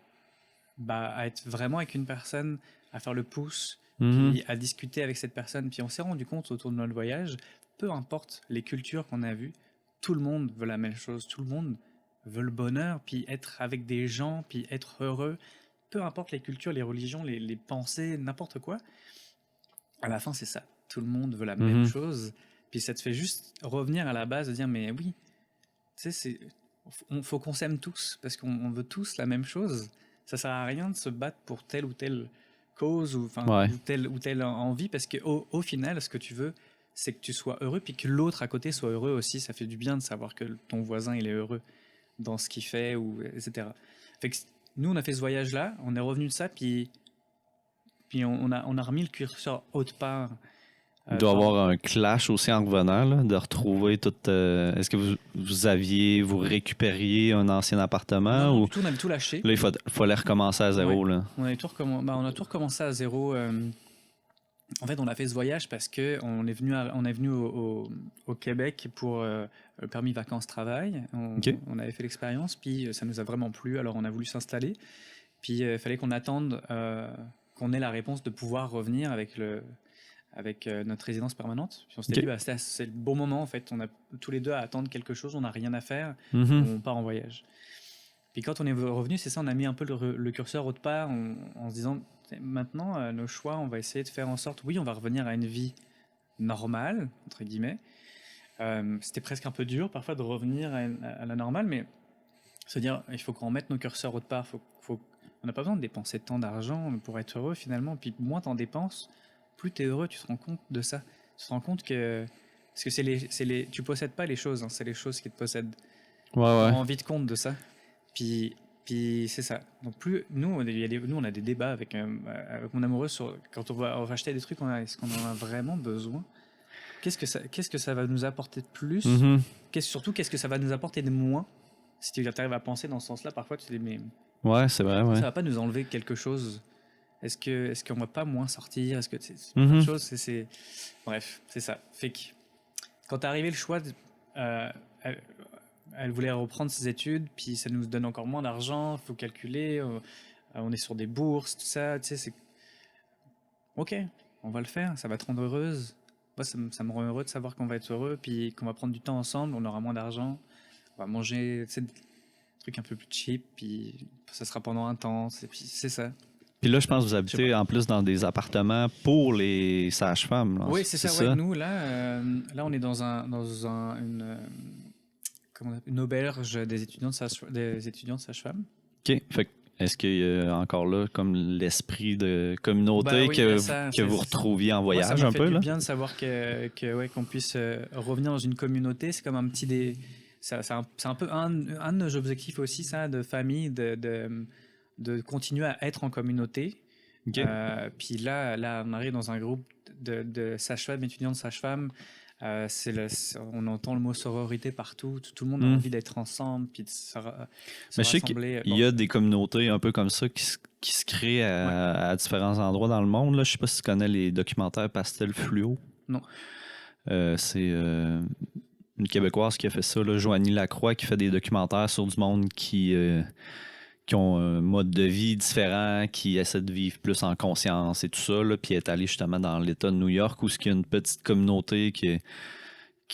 Speaker 2: être vraiment avec une personne, à faire le pouce, puis à discuter avec cette personne. Puis on s'est rendu compte autour de notre voyage, peu importe les cultures qu'on a vues, tout le monde veut la même chose, tout le monde veut le bonheur, puis être avec des gens, puis être heureux. Peu importe les cultures, les religions, les pensées, n'importe quoi. À la fin, c'est ça. Tout le monde veut la même chose. Puis ça te fait juste revenir à la base de dire, mais oui, tu sais, faut qu'on s'aime tous, parce qu'on veut tous la même chose. Ça sert à rien de se battre pour telle ou telle cause ou telle envie, parce qu'au final, ce que tu veux, c'est que tu sois heureux, puis que l'autre à côté soit heureux aussi. Ça fait du bien de savoir que ton voisin, il est heureux dans ce qu'il fait, etc. Fait que nous, on a fait ce voyage-là, on est revenu de ça, puis on a remis le curseur autre part.
Speaker 1: Il doit y avoir un clash aussi en revenant, là, de retrouver tout... Est-ce que vous récupériez un ancien appartement?
Speaker 2: Non,
Speaker 1: ou...
Speaker 2: du tout, on avait tout lâché.
Speaker 1: Là, il fallait recommencer à zéro. Là.
Speaker 2: On a tout recommencé à zéro. En fait, on a fait ce voyage parce qu'on est venu au Québec pour le permis vacances-travail. On avait fait l'expérience, puis ça nous a vraiment plu, alors on a voulu s'installer. Puis il fallait qu'on attende qu'on ait la réponse de pouvoir revenir avec notre résidence permanente. Puis on s'était dit, c'est le bon moment en fait. On a tous les deux à attendre quelque chose, on n'a rien à faire, on part en voyage. Puis quand on est revenu, c'est ça, on a mis un peu le curseur autre part en se disant, maintenant, nos choix, on va essayer de faire en sorte, oui, on va revenir à une vie normale, entre guillemets. C'était presque un peu dur parfois de revenir à la normale, mais se dire, il faut qu'on mette nos curseurs autre part. On n'a pas besoin de dépenser tant d'argent pour être heureux finalement. Puis moins t'en dépenses, plus t'es heureux, tu te rends compte de ça. Tu te rends compte que... Parce que tu possèdes pas les choses, hein, c'est les choses qui te possèdent.
Speaker 1: Ouais.
Speaker 2: On rend vite compte de ça. Puis c'est ça. Donc nous, on a des débats avec mon amoureux sur quand on va acheter des trucs, est-ce qu'on en a vraiment besoin? Qu'est-ce que ça va nous apporter de plus? Surtout, qu'est-ce que ça va nous apporter de moins? Si tu arrives à penser dans ce sens-là, parfois tu te dis, mais
Speaker 1: ouais, c'est vrai. Ouais.
Speaker 2: Ça va pas nous enlever quelque chose? Est-ce qu'on va pas moins sortir? Est-ce que c'est plein de choses? Bref, c'est ça. Fait que quand t'es arrivé le choix, elle voulait reprendre ses études, puis ça nous donne encore moins d'argent, faut calculer, on est sur des bourses, tout ça, tu sais, c'est... Ok, on va le faire, ça va te rendre heureuse. Moi, ça me rend heureux de savoir qu'on va être heureux, puis qu'on va prendre du temps ensemble, on aura moins d'argent, on va manger, tu sais, des trucs un peu plus cheap, puis ça sera pendant un temps, et puis c'est ça.
Speaker 1: Puis là, je pense que vous habitez en plus dans des appartements pour les sages-femmes. Là.
Speaker 2: Oui, c'est ça. Ouais. Nous, là, on est dans une auberge des étudiants de sage-femme.
Speaker 1: OK. Fait est-ce qu'il y a encore là comme l'esprit de communauté que vous retrouviez en voyage un peu? Ça m'a fait du
Speaker 2: bien de savoir qu'on puisse revenir dans une communauté. C'est comme un petit... C'est un peu un de nos objectifs aussi, ça, de famille, de continuer à être en communauté. Okay. Puis là, on arrive dans un groupe de sages-femmes, étudiants de sages-femmes. On entend le mot sororité partout. Tout le monde a envie d'être ensemble, puis de se rassembler.
Speaker 1: Mais je sais qu'il y a des communautés un peu comme ça qui se créent à différents endroits dans le monde. Là. Je ne sais pas si tu connais les documentaires Pastel Fluo.
Speaker 2: Non.
Speaker 1: C'est une Québécoise qui a fait ça, là, Joanie Lacroix, qui fait des documentaires sur du monde qui ont un mode de vie différent, qui essaient de vivre plus en conscience et tout ça. Là, puis elle est allée justement dans l'État de New York où il y a une petite communauté qui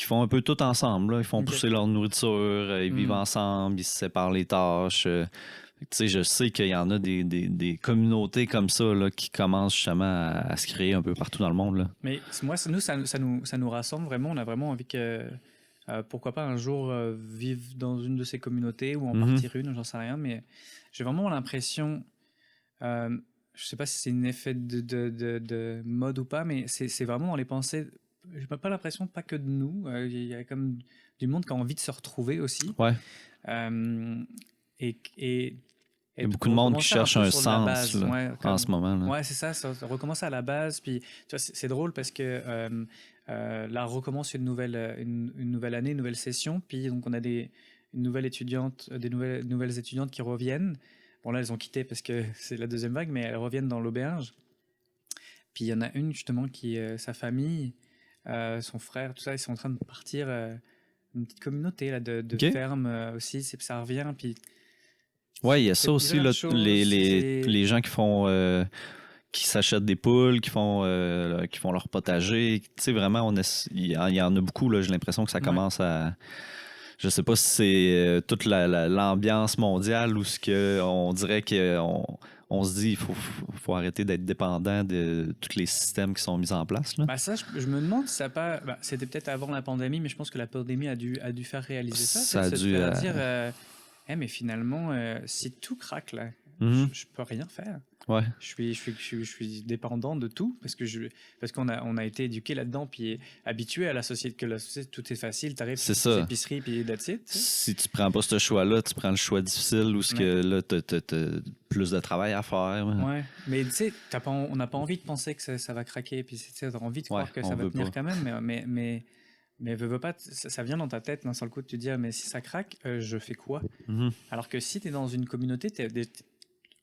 Speaker 1: font un peu tout ensemble. Là. Ils font pousser leur nourriture, ils vivent ensemble, ils se séparent les tâches. Je sais qu'il y en a des communautés comme ça là, qui commencent justement à se créer un peu partout dans le monde. Là.
Speaker 2: Mais moi, ça nous rassemble vraiment. On a vraiment envie que... pourquoi pas un jour vivre dans une de ces communautés ou en partir une, j'en sais rien, mais j'ai vraiment l'impression, je sais pas si c'est un effet de mode ou pas, mais c'est vraiment dans les pensées, j'ai pas l'impression, pas que de nous, il y a comme du monde qui a envie de se retrouver aussi.
Speaker 1: Ouais.
Speaker 2: Et
Speaker 1: Il y a beaucoup de monde qui cherche un sens là, en ce moment. Là.
Speaker 2: Ouais, c'est ça recommence à la base. Puis, tu vois, c'est drôle parce que là, on recommence une nouvelle année, une nouvelle session. Puis, donc, on a des nouvelles étudiantes qui reviennent. Bon, là, elles ont quitté parce que c'est la deuxième vague, mais elles reviennent dans l'auberge. Puis, il y en a une, justement, qui sa famille, son frère, tout ça, ils sont en train de partir une petite communauté là, de ferme aussi. Ça revient. Puis,
Speaker 1: ouais, il y a ça aussi, là, les gens qui font... qui s'achètent des poules, qui font leur potager. Tu sais, vraiment, il y en a beaucoup. Là, j'ai l'impression que ça commence à... Je sais pas si c'est toute l'ambiance mondiale ou ce que on dirait qu'on se dit qu'il faut arrêter d'être dépendant de tous les systèmes qui sont mis en place. Là.
Speaker 2: Bah ça, je me demande si ça n'a pas... c'était peut-être avant la pandémie, mais je pense que la pandémie a dû faire réaliser ça.
Speaker 1: Ça a dû...
Speaker 2: dire, mais finalement, si tout craque, là, je peux rien faire.
Speaker 1: Ouais.
Speaker 2: Je suis dépendant de tout parce qu'on a été éduqué là-dedans puis habitué à la société, que la société tout est facile, t'arrives à l'épicerie puis that's it.
Speaker 1: Si tu prends pas ce choix-là, tu prends le choix difficile où que là t'as plus de travail à faire.
Speaker 2: Ouais, mais tu sais, on n'a pas envie de penser que ça va craquer puis t'as envie de croire que ça va tenir quand même, mais veux pas, ça vient dans ta tête d'un seul coup de te dire mais si ça craque, je fais quoi? Alors que si t'es dans une communauté,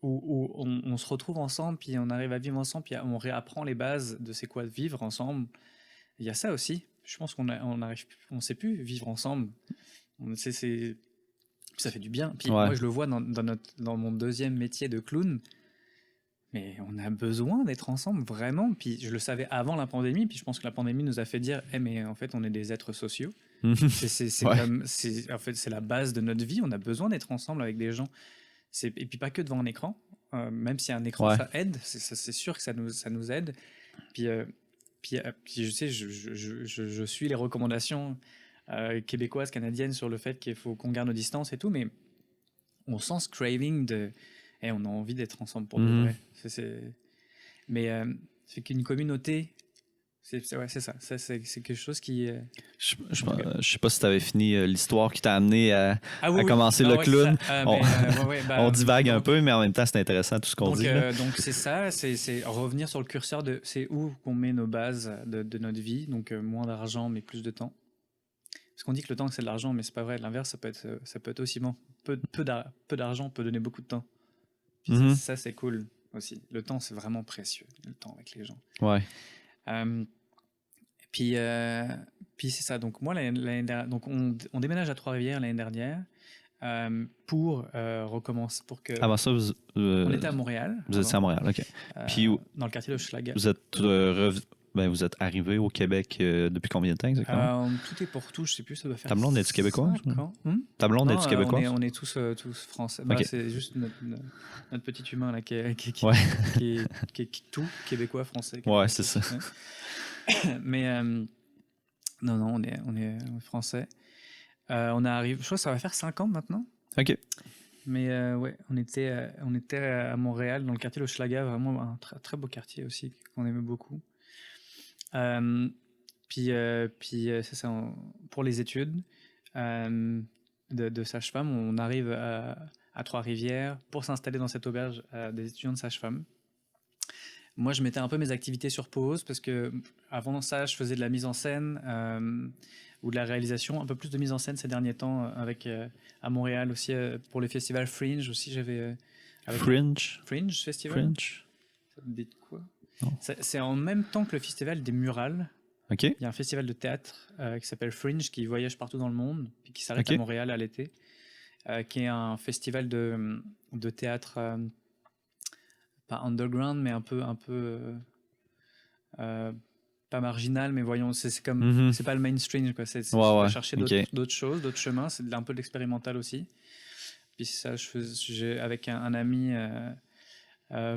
Speaker 2: où on se retrouve ensemble, puis on arrive à vivre ensemble, puis on réapprend les bases de c'est quoi de vivre ensemble. Il y a ça aussi. Je pense on sait plus vivre ensemble. Ça fait du bien. Puis moi, je le vois dans mon deuxième métier de clown. Mais on a besoin d'être ensemble, vraiment. Puis je le savais avant la pandémie, puis je pense que la pandémie nous a fait dire mais en fait, on est des êtres sociaux. En fait, c'est la base de notre vie. On a besoin d'être ensemble avec des gens. Et puis pas que devant un écran, même si un écran ça aide, c'est sûr que ça nous aide. Puis je sais, je suis les recommandations québécoises, canadiennes sur le fait qu'il faut qu'on garde nos distances et tout, mais on sent ce craving on a envie d'être ensemble pour de vrai. Mais c'est qu'une communauté. C'est ça. C'est quelque chose qui...
Speaker 1: Je sais pas si tu avais fini l'histoire qui t'a amené à commencer le clown. On divague un peu, mais en même temps, c'est intéressant tout ce qu'on dit.
Speaker 2: Donc, c'est ça. C'est revenir sur le curseur de c'est où qu'on met nos bases de notre vie. Donc, moins d'argent, mais plus de temps. Parce qu'on dit que le temps, c'est de l'argent, mais c'est pas vrai. L'inverse, ça peut être aussi bon. Peu d'argent peut donner beaucoup de temps. Puis ça, c'est cool aussi. Le temps, c'est vraiment précieux, le temps avec les gens.
Speaker 1: Ouais.
Speaker 2: Puis c'est ça. Donc moi l'année dernière, donc on déménage à Trois-Rivières l'année dernière pour recommencer pour que.
Speaker 1: Avant ça,
Speaker 2: on était à Montréal.
Speaker 1: Vous étiez à Montréal, ok. Puis
Speaker 2: dans le quartier de Hochelaga.
Speaker 1: Vous êtes arrivé au Québec depuis combien de temps exactement?
Speaker 2: Tout est pour tout, je sais plus, ça doit faire.
Speaker 1: Ta blonde est-tu québécoise? Ta blonde est-tu québécoise?
Speaker 2: On est tous français.
Speaker 1: Okay.
Speaker 2: C'est juste notre petit humain là qui est tout québécois, français.
Speaker 1: Ouais, c'est ça.
Speaker 2: Mais non, on est français. On arrive, je crois que ça va faire 5 ans maintenant.
Speaker 1: Ok.
Speaker 2: Mais on était à Montréal, dans le quartier de Hochelaga, vraiment un très, très beau quartier aussi, qu'on aimait beaucoup. Puis c'est ça, pour les études de sage-femme, on arrive à Trois-Rivières pour s'installer dans cette auberge des étudiants de sage-femme. Moi, je mettais un peu mes activités sur pause parce que avant ça, je faisais de la mise en scène ou de la réalisation, un peu plus de mise en scène ces derniers temps avec à Montréal aussi pour les festivals Fringe aussi. J'avais
Speaker 1: Fringe
Speaker 2: Festival.
Speaker 1: Fringe.
Speaker 2: Ça te dit quoi? C'est en même temps que le festival des murales.
Speaker 1: Ok.
Speaker 2: Il y a un festival de théâtre qui s'appelle Fringe qui voyage partout dans le monde et qui s'arrête à Montréal à l'été, qui est un festival de théâtre. Pas underground, mais un peu pas marginal, mais voyons, c'est comme c'est pas le mainstream, quoi. C'est chercher d'autres choses, d'autres chemins. C'est un peu de l'expérimental aussi. Puis ça, j'ai avec un ami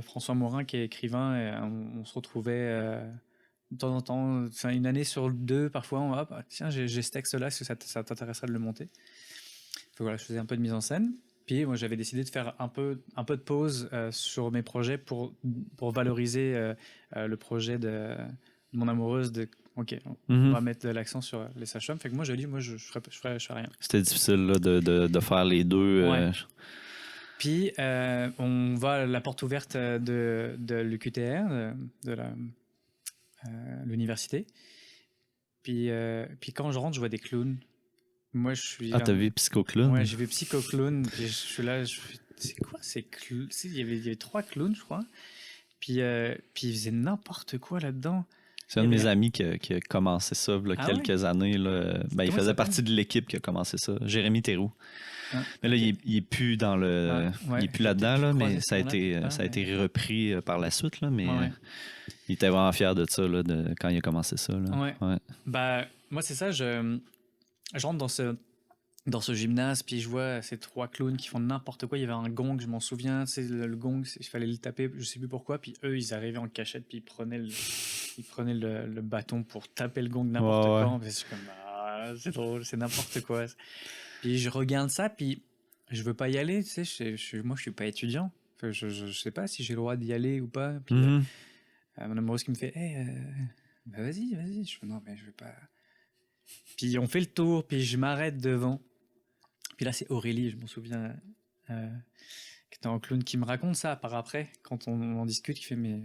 Speaker 2: François Morin qui est écrivain, et on se retrouvait de temps en temps, une année sur 2, parfois. Tiens, j'ai ce texte-là, est-ce que ça t'intéresserait de le monter? Donc, voilà, je faisais un peu de mise en scène. Puis moi, j'avais décidé de faire un peu de pause sur mes projets pour valoriser le projet de mon amoureuse. On va mettre l'accent sur les sages-femmes. Fait que moi, j'ai dit, je ferais rien.
Speaker 1: C'était difficile là, de faire les deux.
Speaker 2: Ouais. Puis, on va à la porte ouverte de l'UQTR, de l'université. Puis quand je rentre, je vois des clowns. Moi, je suis...
Speaker 1: Ah, t'as vu Psycho Clown?
Speaker 2: Ouais, j'ai vu Psycho Clown. Puis je suis là, c'est quoi ces clowns? Il y avait 3 clowns, je crois. Puis ils faisaient n'importe quoi là-dedans.
Speaker 1: C'est un de mes amis qui a commencé ça il y a quelques années. Là. Ben, il faisait partie de l'équipe qui a commencé ça. Jérémy Théroux. Ah, mais là, il est plus dans le. Il est plus là-dedans, là, mais ça a été repris par la suite. Là, mais il était vraiment fier de ça là, quand il a commencé ça. Là.
Speaker 2: Ouais. Bah, moi, c'est ça. Je rentre dans ce gymnase, puis je vois ces 3 clowns qui font n'importe quoi. Il y avait un gong, je m'en souviens. Le gong, il fallait le taper, je sais plus pourquoi. Puis eux, ils arrivaient en cachette, puis ils prenaient le bâton pour taper le gong n'importe quand. Je suis comme, c'est drôle, c'est n'importe quoi. Puis je regarde ça, puis je veux pas y aller. Tu sais, moi, je suis pas étudiant. Enfin, je sais pas si j'ai le droit d'y aller ou pas. Puis mon amoureuse qui me fait, bah vas-y. Je fais, non, mais je veux pas. Puis on fait le tour, puis je m'arrête devant. Puis là, c'est Aurélie, je m'en souviens, qui était en clown, qui me raconte ça par après, quand on en discute, qui fait, mais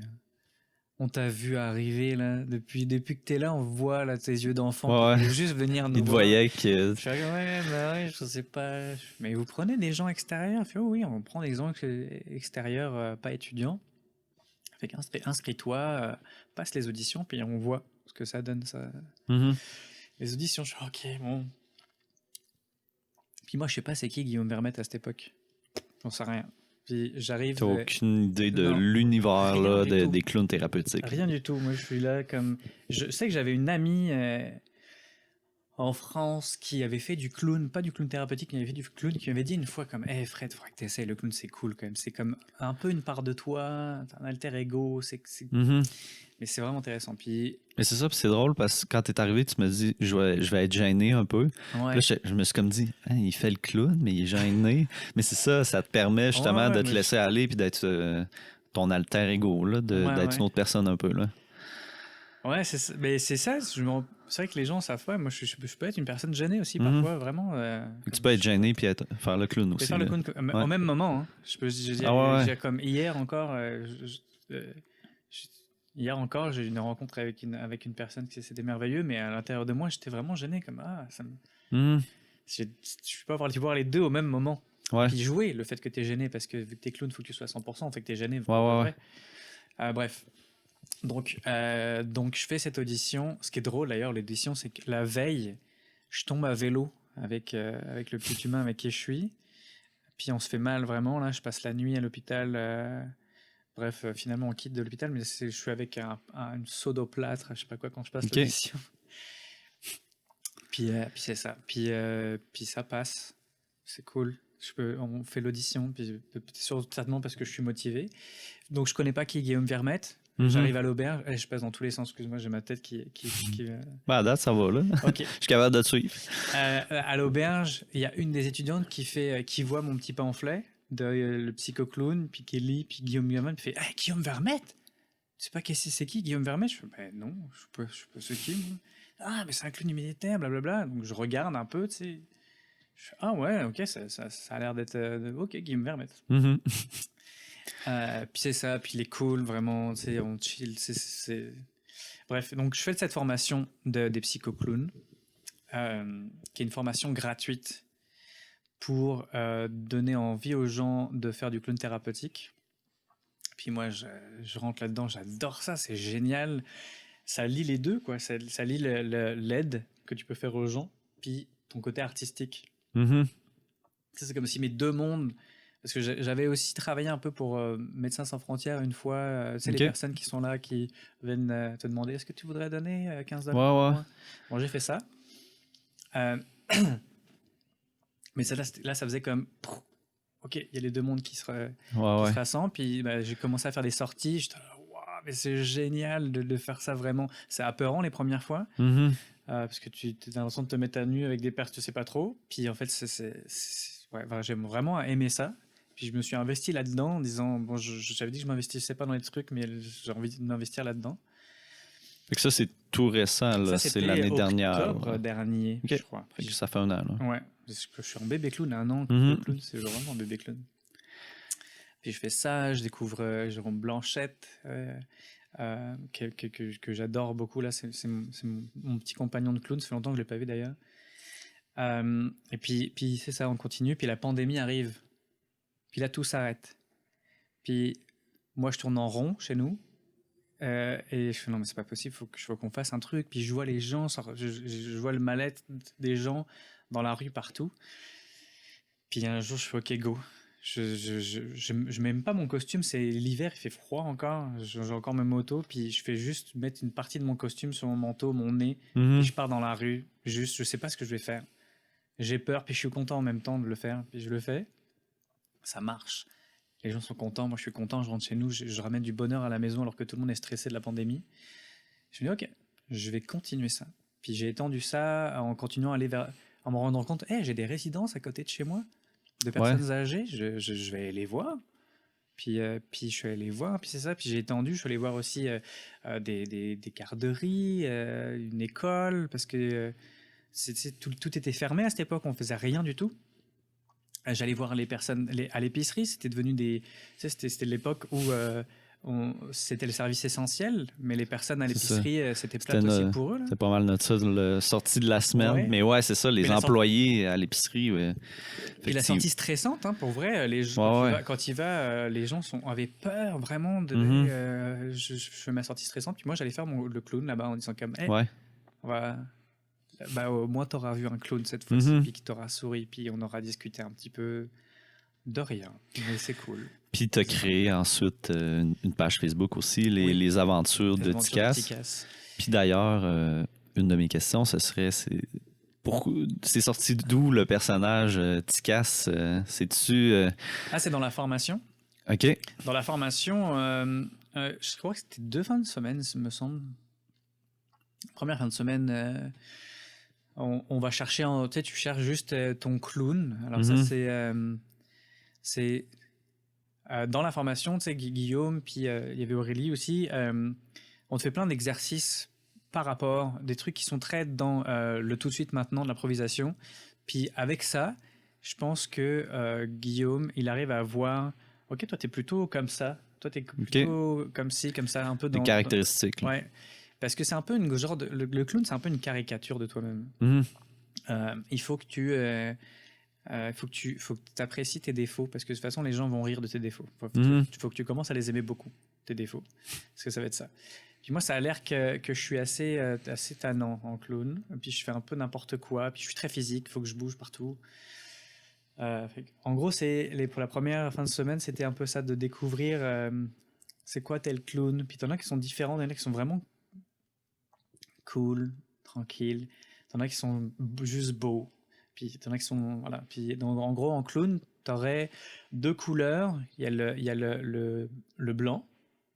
Speaker 2: on t'a vu arriver là, depuis que t'es là, on voit là tes yeux d'enfant, juste venir nous voir.
Speaker 1: Il te voyait que...
Speaker 2: Je fais, ouais, je sais pas, mais vous prenez des gens extérieurs? Je fais, oh, oui, on prend des gens extérieurs, pas étudiants. Fait inscris-toi, passe les auditions, puis on voit ce que ça donne, ça. Les auditions, je fais, ok, bon. Puis moi, je sais pas c'est qui Guillaume Vermette à cette époque. J'en sais rien. Puis j'arrive...
Speaker 1: T'as aucune idée de l'univers là, des clowns thérapeutiques?
Speaker 2: Rien du tout. Moi, je suis là comme... Je sais que j'avais une amie en France qui avait fait du clown, pas du clown thérapeutique, mais avait fait du clown, qui m'avait dit une fois comme, hey Fred, faudrait que t'essayes, le clown, c'est cool quand même. C'est comme un peu une part de toi, t'as un alter ego, mais c'est vraiment intéressant. Puis...
Speaker 1: Mais c'est ça, puis c'est drôle parce que quand t'es arrivé, tu me dis, je vais être gêné un peu. Là, je me suis comme dit, il fait le clown, mais il est gêné. Mais c'est ça te permet justement de te laisser aller puis d'être ton alter ego, là, d'être une autre personne un peu. Là.
Speaker 2: Ouais, mais c'est ça. C'est vrai que les gens savent pas. Moi, je peux être une personne gênée aussi parfois, vraiment.
Speaker 1: Tu peux être gêné puis faire le clown aussi.
Speaker 2: Faire le clown au même moment. Hein. Je dire, comme hier encore. Hier encore, j'ai eu une rencontre avec une personne qui c'était merveilleux, mais à l'intérieur de moi, j'étais vraiment gêné. Comme je peux pas voir les deux au même moment. Puis jouer le fait que tu es gêné, parce que vu que tu es clown, il faut que tu sois à 100%, fait que tu es gêné. Bref. Donc, je fais cette audition. Ce qui est drôle d'ailleurs, l'audition, c'est que la veille, je tombe à vélo avec le petit humain avec qui je suis. Puis on se fait mal vraiment. Là, je passe la nuit à l'hôpital. Bref, finalement, on quitte de l'hôpital, mais je suis avec une sodoplâtre, je sais pas quoi, quand je passe l'audition. Puis c'est ça. Puis ça passe. C'est cool. On fait l'audition, puis certainement parce que je suis motivé. Donc, je connais pas qui est Guillaume Vermette. J'arrive à l'auberge, je passe dans tous les sens, excuse-moi, j'ai ma tête qui
Speaker 1: à date, ça va, là. Okay. Je suis capable de te suivre.
Speaker 2: À l'auberge, il y a une des étudiantes qui voit mon petit pamphlet de le Psycho Clown, puis qui lit, puis Guillaume Vermette fait « Guillaume Vermette? Tu sais pas c'est qui Guillaume Vermette ?» Je fais « non, je sais pas c'est qui. » « Ah, mais c'est un clown immédiataire, blablabla. » Donc je regarde un peu, tu sais. Je fais « Ah ouais, ok, ça a l'air d'être... ok, Guillaume Vermette. » Puis c'est ça, puis il est cool, vraiment, tu sais, on chill, Bref, donc je fais cette formation des psychoclowns, qui est une formation gratuite pour donner envie aux gens de faire du clown thérapeutique. Puis moi, je rentre là-dedans, j'adore ça, c'est génial. Ça lie les deux, quoi. Ça lie l'aide que tu peux faire aux gens, puis ton côté artistique. C'est comme si mes deux mondes... Parce que j'avais aussi travaillé un peu pour Médecins sans frontières une fois. C'est les personnes qui sont là, qui viennent te demander « Est-ce que tu voudrais donner 15 $? » Bon, j'ai fait ça. Mais là, ça faisait comme... Ok, il y a les deux mondes qui se rassemblent. Puis j'ai commencé à faire des sorties. J'étais là, mais c'est génial de faire ça vraiment. C'est apeurant les premières fois. Parce que tu as l'impression de te mettre à nu avec des personnes, tu sais pas trop. Puis en fait, j'ai vraiment aimé ça. Puis je me suis investi là-dedans en disant, bon, j'avais dit que je m'investissais pas dans les trucs, mais j'ai envie de m'investir là-dededans.
Speaker 1: Fait que ça, c'est tout récent, là. C'est l'année dernière.
Speaker 2: Octobre dernier, je crois.
Speaker 1: Fait que ça fait un an, là.
Speaker 2: Ouais. Je suis en bébé clown, 1 an. Bébé clown, c'est vraiment un bébé clown. Puis je fais ça, je découvre Jérôme Blanchette, que j'adore beaucoup. Là, c'est mon petit compagnon de clown. Ça fait longtemps que je ne l'ai pas vu d'ailleurs. Et puis c'est ça, on continue. Puis la pandémie arrive. Puis là, tout s'arrête. Puis moi, je tourne en rond chez nous. Et je fais non, mais c'est pas possible, faut qu'on fasse un truc. Puis je vois les gens, je vois le mal-être des gens dans la rue partout. Puis un jour, je fais ok, go. Je mets même pas mon costume, c'est l'hiver, il fait froid encore. J'ai encore mes motos, puis je fais juste mettre une partie de mon costume sur mon manteau, mon nez, puis je pars dans la rue. Juste, je sais pas ce que je vais faire. J'ai peur, puis je suis content en même temps de le faire. Puis je le fais. Ça marche. Les gens sont contents, moi je suis content, je rentre chez nous, je ramène du bonheur à la maison alors que tout le monde est stressé de la pandémie. Je me dis ok, je vais continuer ça. Puis j'ai étendu ça en continuant à aller en me rendant compte, j'ai des résidences à côté de chez moi, de personnes âgées, je vais les voir. Puis je suis allé les voir, puis c'est ça, puis j'ai étendu, je suis allé voir aussi des garderies, une école, parce que tout était fermé à cette époque, on faisait rien du tout. J'allais voir les personnes à l'épicerie, c'était devenu c'était l'époque où c'était le service essentiel, mais les personnes à l'épicerie, c'était plate aussi pour eux.
Speaker 1: C'est pas mal notre sortie de la semaine. Ouais. Mais ouais, c'est ça, les employés à l'épicerie. Ouais.
Speaker 2: Et la sortie stressante, pour vrai, les gens, quand il va, les gens avaient peur vraiment de. Je fais ma sortie stressante, puis moi j'allais faire le clown là-bas en disant comme, on va. Au moins t'auras vu un clown cette fois-ci, puis qui t'aura souri, puis on aura discuté un petit peu de rien, mais c'est cool.
Speaker 1: Puis t'as créé ensuite une page Facebook aussi, les aventures de Ticasse. Puis d'ailleurs, une de mes questions, ce serait, c'est sorti d'où le personnage Ticasse? C'est-tu...
Speaker 2: c'est dans la formation.
Speaker 1: OK.
Speaker 2: Dans la formation, je crois que c'était 2 fins de semaine, il me semble. Première fin de semaine... On va chercher, tu cherches juste ton clown. Alors ça, c'est dans la formation, tu sais, Guillaume, puis il y avait Aurélie aussi. On te fait plein d'exercices par rapport, des trucs qui sont très dans le tout de suite maintenant de l'improvisation. Puis avec ça, je pense que Guillaume, il arrive à voir, ok, toi, t'es plutôt comme ça. Toi, t'es plutôt comme ci, comme ça, un peu dans...
Speaker 1: Des caractéristiques.
Speaker 2: Ouais. Parce que c'est un peu une genre le clown, c'est un peu une caricature de toi-même. Il faut que tu apprécies tes défauts, parce que de toute façon les gens vont rire de tes défauts. Faut que tu commences à les aimer beaucoup, tes défauts, parce que ça va être ça. Puis moi, ça a l'air que je suis assez tannant en clown. Puis je fais un peu n'importe quoi. Puis je suis très physique, il faut que je bouge partout. En gros, pour la première fin de semaine, c'était un peu ça, de découvrir c'est quoi tel clown. Puis t'en as qui sont différents, t'en as qui sont vraiment cool, tranquille. T'en as qui sont juste beaux. Puis t'en as qui sont... Voilà. Puis donc, en gros, en clown, t'aurais 2 couleurs. Il y a le blanc,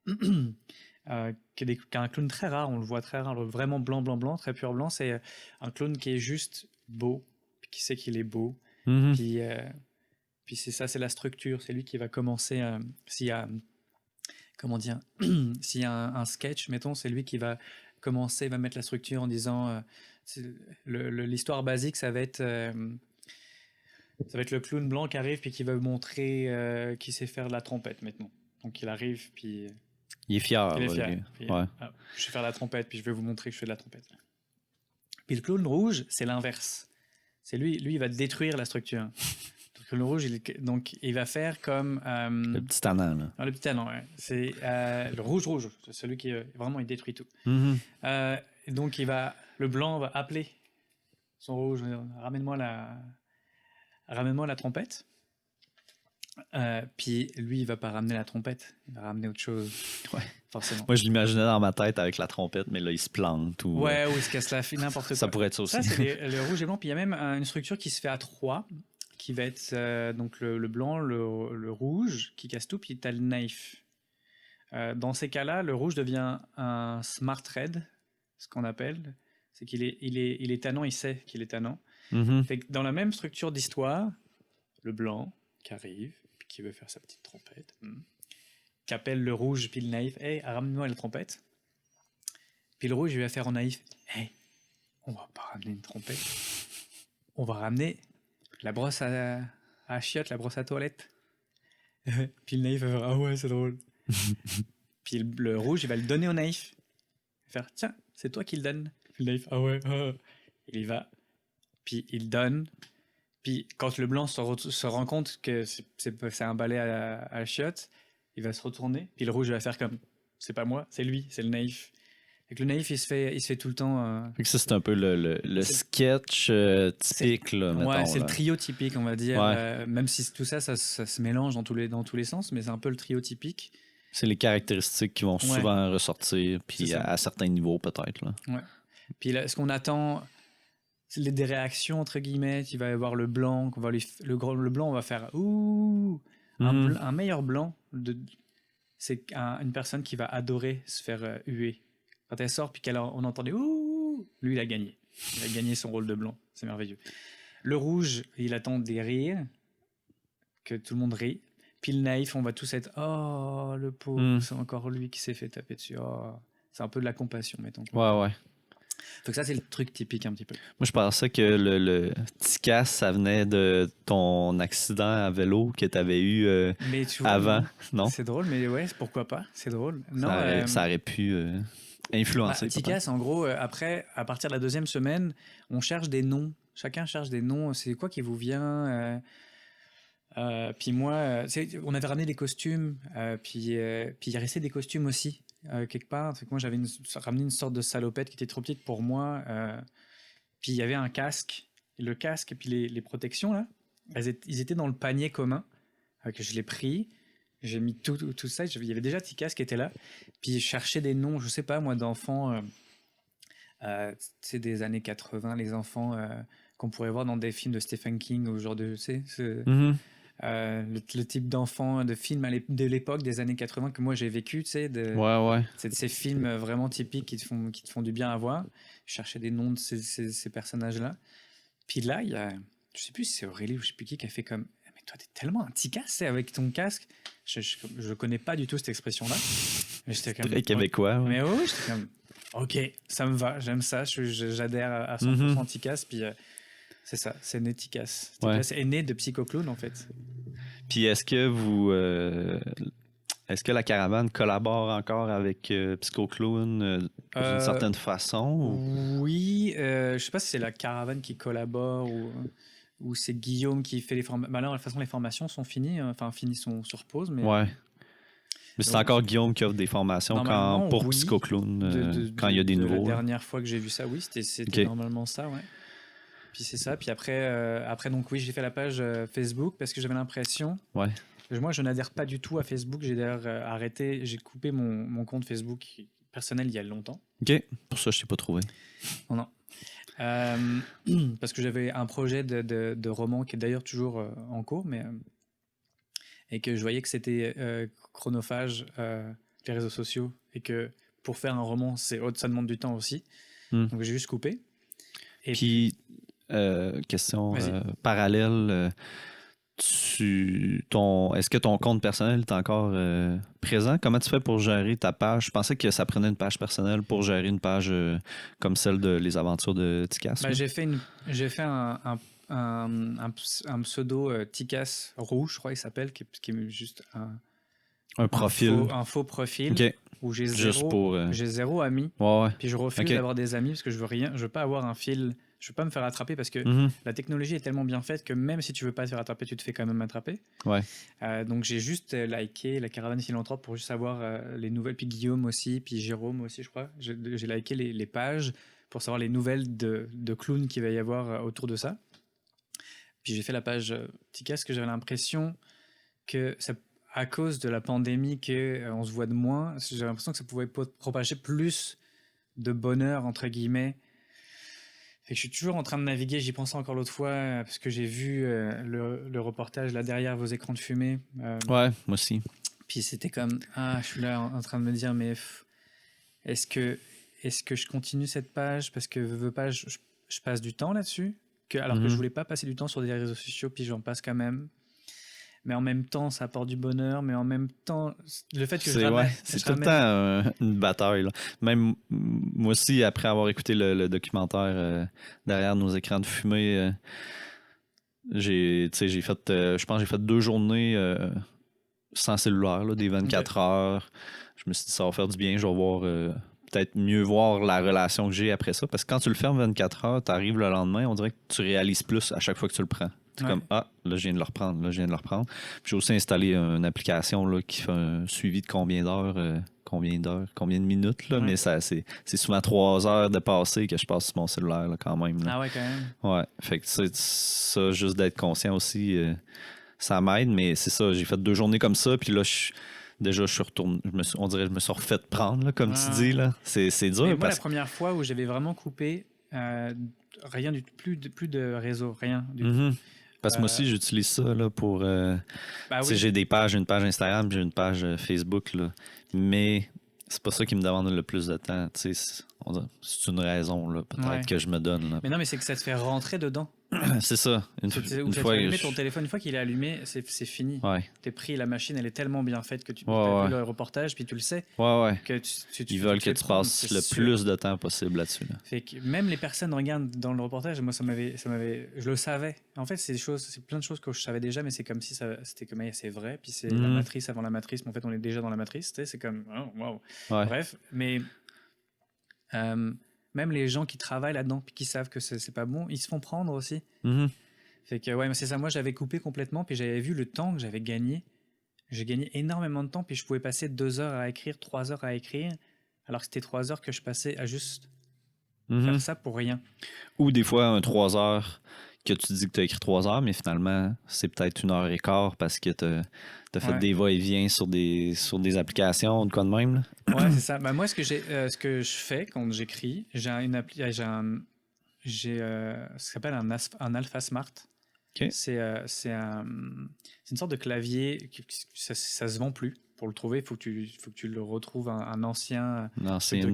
Speaker 2: qui est un clown très rare, on le voit très rare, vraiment blanc, très pur blanc. C'est un clown qui est juste beau, puis qui sait qu'il est beau. Puis c'est ça, c'est la structure. C'est lui qui va commencer, s'il y a... Comment dire, s'il y a un sketch, mettons, c'est lui qui va commencer, va mettre la structure en disant l'histoire basique, ça va être le clown blanc qui arrive puis qui va montrer qu'il sait faire de la trompette maintenant. Donc il arrive puis
Speaker 1: il est fier.
Speaker 2: Puis, je sais faire la trompette puis je vais vous montrer que je fais de la trompette. Puis le clown rouge, c'est l'inverse. C'est lui il va détruire la structure. Le rouge, il va faire comme...
Speaker 1: le petit talent, là.
Speaker 2: Le petit talent, ouais. C'est le rouge, c'est celui qui, vraiment, il détruit tout. Donc, le blanc va appeler son rouge, ramène-moi la trompette. Puis, lui, il va pas ramener la trompette, il va ramener autre chose.
Speaker 1: Ouais.
Speaker 2: Forcément.
Speaker 1: Moi, je l'imaginais dans ma tête avec la trompette, mais là, il se plante. Ou
Speaker 2: il se casse la fille, n'importe quoi.
Speaker 1: Ça pourrait être ça aussi.
Speaker 2: Ça, c'est le rouge et blanc. Puis, il y a même une structure qui se fait à 3, qui va être donc le blanc, le rouge, qui casse tout, puis tu as le naïf. Dans ces cas-là, le rouge devient un smart red, ce qu'on appelle. C'est qu'il est tannant, il sait qu'il est tannant. Fait que dans la même structure d'histoire, le blanc qui arrive, puis qui veut faire sa petite trompette, qui appelle le rouge, puis le naïf, « Hey, ramène-moi la trompette. » Puis le rouge, il va faire au naïf, « Hey, on va pas ramener une trompette. On va ramener... la brosse à chiottes, la brosse à toilette. » Puis le naïf va faire ah ouais, c'est drôle. Puis le rouge, il va le donner au naïf. Il va faire tiens, c'est toi qui le donne. Puis le naïf ah ouais. Il y va. Puis il donne. Puis quand le blanc se rend compte que c'est un balai à chiottes, il va se retourner. Puis le rouge va faire comme c'est pas moi, c'est lui, c'est le naïf. Et que le naïf, il se fait tout le temps.
Speaker 1: Fait que ça, c'est un peu le sketch typique, là, mettons.
Speaker 2: Ouais, c'est
Speaker 1: là.
Speaker 2: le trio typique, on va dire.
Speaker 1: Ouais.
Speaker 2: Même si tout ça, ça se mélange dans tous les sens, mais c'est un peu le trio typique.
Speaker 1: C'est les caractéristiques qui vont souvent ressortir, puis à certains niveaux, peut-être. Là.
Speaker 2: Ouais. Puis là, ce qu'on attend, c'est des réactions, entre guillemets. Il va y avoir le blanc, le blanc, on va faire ouh. Un meilleur blanc, c'est une personne qui va adorer se faire huer. Quand elle sort, puis on entendait ouh, lui, il a gagné. Il a gagné son rôle de blanc. C'est merveilleux. Le rouge, il attend des rires, que tout le monde rit. Puis le naïf, on va tous être oh, le pauvre, c'est encore lui qui s'est fait taper dessus. Oh. C'est un peu de la compassion, mettons.
Speaker 1: Ouais.
Speaker 2: Donc ça, c'est le truc typique un petit peu.
Speaker 1: Moi, je pensais que le ticasse, ça venait de ton accident à vélo que tu avais eu avant. Non?
Speaker 2: C'est drôle, mais ouais, pourquoi pas? C'est drôle. Non,
Speaker 1: ça aurait pu influencer.
Speaker 2: Ticasse, en gros, après, à partir de la 2e semaine, on cherche des noms. Chacun cherche des noms. C'est quoi qui vous vient puis moi, on avait ramené des costumes, puis il restait des costumes aussi. Quelque part, moi j'avais ramené une sorte de salopette qui était trop petite pour moi, puis il y avait un casque, et le casque et puis les protections là, ils étaient dans le panier commun que je l'ai pris, j'ai mis tout ça, il y avait déjà Ticas qui était là, puis je cherchais des noms, je sais pas moi, d'enfants, des années 80, les enfants qu'on pourrait voir dans des films de Stephen King ou genre de, le type d'enfant de film de l'époque des années 80 que moi j'ai vécu, tu sais, c'est de ces films vraiment typiques qui te font du bien à voir. Je cherchais des noms de ces personnages-là. Puis là, il y a, je sais plus si c'est Aurélie ou je sais plus qui a fait comme mais toi t'es tellement un petit casse avec ton casque. Je connais pas du tout cette expression-là. Mais j'étais comme
Speaker 1: très québécois. Ouais.
Speaker 2: Mais oui, j'étais comme ok, ça me va, j'aime ça, j'adhère à 100% Ticas, puis c'est ça, c'est né Ticas. Ticas est né de Psychoclown en fait.
Speaker 1: Puis est-ce que la caravane collabore encore avec Psychoclown d'une certaine façon? Ou?
Speaker 2: Oui, je sais pas si c'est la caravane qui collabore ou c'est Guillaume qui fait les formations. Là, de toute façon, les formations sont finies, sont sur pause. Mais...
Speaker 1: Ouais. Mais c'est encore Guillaume qui offre des formations pour Psychoclown quand il y a des nouveaux.
Speaker 2: La dernière fois que j'ai vu ça, oui, c'était normalement ça, ouais. Puis c'est ça. Puis après donc oui, j'ai fait la page Facebook parce que j'avais l'impression.
Speaker 1: Ouais.
Speaker 2: Moi, je n'adhère pas du tout à Facebook. J'ai d'ailleurs arrêté. J'ai coupé mon compte Facebook personnel il y a longtemps.
Speaker 1: Ok. Pour ça, je t'ai pas trouvé.
Speaker 2: Non. Parce que j'avais un projet de roman qui est d'ailleurs toujours en cours, mais et que je voyais que c'était chronophage les réseaux sociaux et que pour faire un roman, ça demande du temps aussi. Donc j'ai juste coupé.
Speaker 1: Et puis question parallèle, est-ce que ton compte personnel est encore présent? Comment tu fais pour gérer ta page? Je pensais que ça prenait une page personnelle pour gérer une page comme celle de Les Aventures de Ticas.
Speaker 2: J'ai fait un pseudo Ticas rouge, je crois qu'il s'appelle, qui est juste
Speaker 1: un profil.
Speaker 2: Un faux profil.
Speaker 1: Okay.
Speaker 2: Où j'ai
Speaker 1: j'ai
Speaker 2: 0 amis.
Speaker 1: Ouais.
Speaker 2: Puis je refuse d'avoir des amis parce que je veux pas avoir un fil. Je veux pas me faire attraper parce que la technologie est tellement bien faite que même si tu veux pas te faire attraper, tu te fais quand même attraper.
Speaker 1: Ouais.
Speaker 2: Donc j'ai juste liké la caravane philanthrope pour juste savoir les nouvelles. Puis Guillaume aussi, puis Jérôme aussi, je crois. J'ai liké les pages pour savoir les nouvelles de clowns qu'il va y avoir autour de ça. Puis j'ai fait la page Ticas parce que j'avais l'impression que ça, à cause de la pandémie qu'on se voit de moins, j'avais l'impression que ça pouvait propager plus de bonheur entre guillemets. Fait que je suis toujours en train de naviguer, j'y pensais encore l'autre fois, parce que j'ai vu le reportage là derrière vos écrans de fumée.
Speaker 1: Ouais, moi aussi.
Speaker 2: Puis c'était comme, je suis là en train de me dire, mais est-ce que je continue cette page parce que je passe du temps là-dessus, alors que je voulais pas passer du temps sur des réseaux sociaux, puis j'en passe quand même. Mais en même temps, ça apporte du bonheur, mais en même temps, le fait que
Speaker 1: c'est tout le temps une bataille. Là. Même moi aussi, après avoir écouté le documentaire derrière nos écrans de fumée, j'ai fait, je pense que j'ai fait 2 journées sans cellulaire, là, des 24 heures. Je me suis dit, ça va faire du bien. Je vais voir, peut-être mieux voir la relation que j'ai après ça. Parce que quand tu le fermes 24 heures, tu arrives le lendemain, on dirait que tu réalises plus à chaque fois que tu le prends. C'est comme, là, je viens de le reprendre, là, je viens de le reprendre. Puis j'ai aussi installé une application là, qui fait un suivi de combien d'heures, combien de minutes, là, mais c'est souvent 3 heures de passé que je passe sur mon cellulaire, là, quand même. Là.
Speaker 2: Ah ouais, quand même.
Speaker 1: Ouais, fait que ça, juste d'être conscient aussi, ça m'aide, mais c'est ça, j'ai fait 2 journées comme ça, puis là, je suis retourné, on dirait que je me suis refait prendre, là, comme tu dis, là. C'est dur.
Speaker 2: Mais moi, la première fois où j'avais vraiment coupé, rien du tout, plus de réseau, rien du tout.
Speaker 1: Parce que moi aussi, j'utilise ça là, pour... J'ai une page Instagram, j'ai une page Facebook, là, mais c'est pas ça qui me demande le plus de temps. C'est une raison, là, peut-être que je me donne. Là.
Speaker 2: Mais non, mais c'est que ça te fait rentrer dedans.
Speaker 1: C'est ça. Une fois
Speaker 2: ton téléphone, une fois qu'il est allumé, c'est fini.
Speaker 1: Ouais.
Speaker 2: T'es pris, la machine, elle est tellement bien faite que tu as vu le reportage, puis tu le sais.
Speaker 1: Que ils veulent que tu passes le plus de temps possible là-dessus. Là.
Speaker 2: Fait que même les personnes regardent dans le reportage, moi, je le savais. En fait, c'est plein de choses que je savais déjà, mais c'est comme si c'était comme, c'est vrai, puis c'est la matrice avant la matrice, mais en fait, on est déjà dans la matrice, c'est comme, oh, wow. Bref, mais... même les gens qui travaillent là-dedans puis qui savent que c'est pas bon, ils se font prendre aussi. Fait que mais c'est ça, moi j'avais coupé complètement puis j'avais vu le temps que j'avais gagné. J'ai gagné énormément de temps puis je pouvais passer 2 heures à écrire, 3 heures à écrire, alors que c'était 3 heures que je passais à juste faire ça pour rien.
Speaker 1: Ou des fois 3 heures que tu dis que tu as écrit 3 heures, mais finalement c'est peut-être 1h15 parce que tu as fait des va-et-vient sur des applications ou quoi de même. Là.
Speaker 2: Ouais, c'est ça. Moi, ce que je fais quand j'écris, j'ai ce qui s'appelle un Alpha Smart.
Speaker 1: Okay.
Speaker 2: C'est une sorte de clavier, ça se vend plus. Pour le trouver, il faut que tu le retrouves une ancienne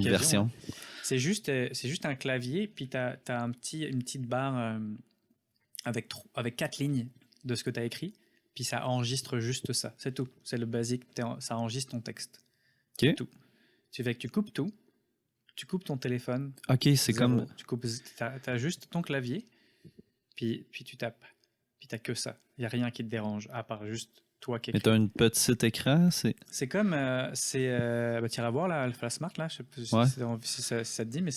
Speaker 1: version.
Speaker 2: C'est juste un clavier, puis tu as une petite barre avec 4 lignes de ce que tu as écrit. Puis ça enregistre juste ça, c'est tout. C'est le basique, ça enregistre ton texte.
Speaker 1: Okay.
Speaker 2: C'est tout. Tu fais que tu coupes tout, tu coupes ton téléphone.
Speaker 1: Ok, c'est comme...
Speaker 2: T'as juste ton clavier, puis tu tapes. Puis t'as que ça. Il n'y a rien qui te dérange, à part juste toi qui écris.
Speaker 1: Mais t'as un petit écran,
Speaker 2: c'est comme... tu iras voir là, Alpha Smart, là, je sais pas si ça te dit, mais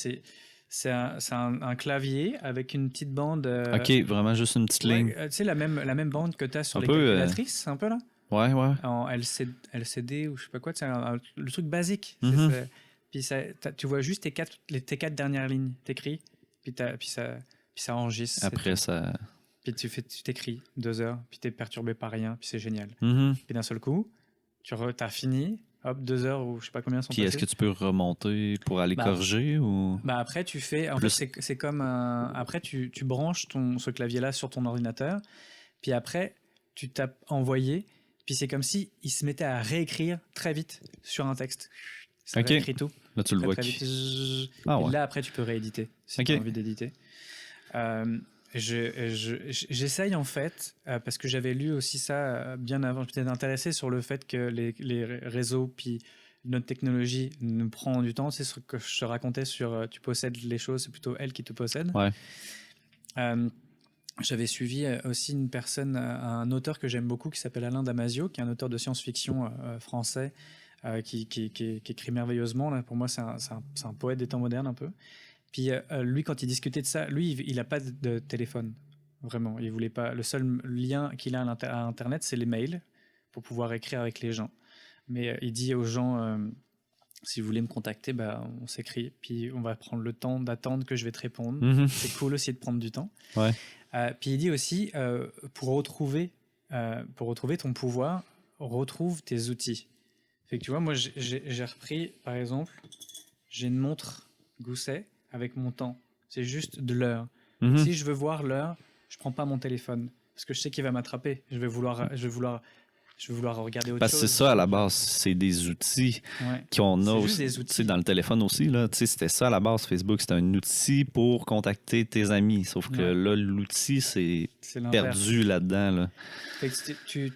Speaker 2: c'est un clavier avec une petite bande.
Speaker 1: Ok, vraiment juste une petite ligne.
Speaker 2: Tu sais, la même bande que tu as sur les calculatrices, un peu là.
Speaker 1: Ouais.
Speaker 2: En LCD ou je sais pas quoi, c'est le truc basique. Puis tu vois juste tes 4 dernières lignes, t'écris, puis ça enregistre.
Speaker 1: Après ça.
Speaker 2: Puis tu t'écris 2 heures, puis t'es perturbé par rien, puis c'est génial. Puis d'un seul coup, t'as fini. Hop, 2 heures ou je sais pas combien sont passées.
Speaker 1: Puis est-ce que tu peux remonter pour aller corriger ou...
Speaker 2: Après, tu fais... En fait, c'est comme après, tu branches ce clavier-là sur ton ordinateur. Puis après, tu tapes envoyer. Puis c'est comme si il se mettait à réécrire très vite sur un texte. Ça réécrit tout.
Speaker 1: Là, tu le vois.
Speaker 2: Et là, après, tu peux rééditer si tu as envie d'éditer. J'essaye en fait, parce que j'avais lu aussi ça bien avant, j'étais intéressé sur le fait que les réseaux puis notre technologie nous prend du temps. C'est ce que je te racontais sur tu possèdes les choses, c'est plutôt elle qui te possède.
Speaker 1: Ouais.
Speaker 2: J'avais suivi aussi une personne, un auteur que j'aime beaucoup qui s'appelle Alain Damasio, qui est un auteur de science-fiction français qui écrit merveilleusement. Là, pour moi, c'est un poète des temps modernes un peu. Puis lui, quand il discutait de ça, lui, il n'a pas de téléphone, vraiment. Il voulait pas. Le seul lien qu'il a à Internet, c'est les mails pour pouvoir écrire avec les gens. Mais il dit aux gens, si vous voulez me contacter, on s'écrit. Puis on va prendre le temps d'attendre que je vais te répondre. C'est cool aussi de prendre du temps.
Speaker 1: Ouais.
Speaker 2: Puis il dit aussi, pour retrouver ton pouvoir, retrouve tes outils. Fait que tu vois, moi, j'ai repris, par exemple, j'ai une montre Gousset avec mon temps. C'est juste de l'heure. Si je veux voir l'heure, je prends pas mon téléphone parce que je sais qu'il va m'attraper. Je vais vouloir regarder autre chose.
Speaker 1: Parce que c'est ça à la base, c'est des outils qu'on a aussi dans le téléphone aussi là. Tu sais, c'était ça à la base. Facebook, c'était un outil pour contacter tes amis. Sauf que là, l'outil c'est perdu là-dedans là.
Speaker 2: Fait que tu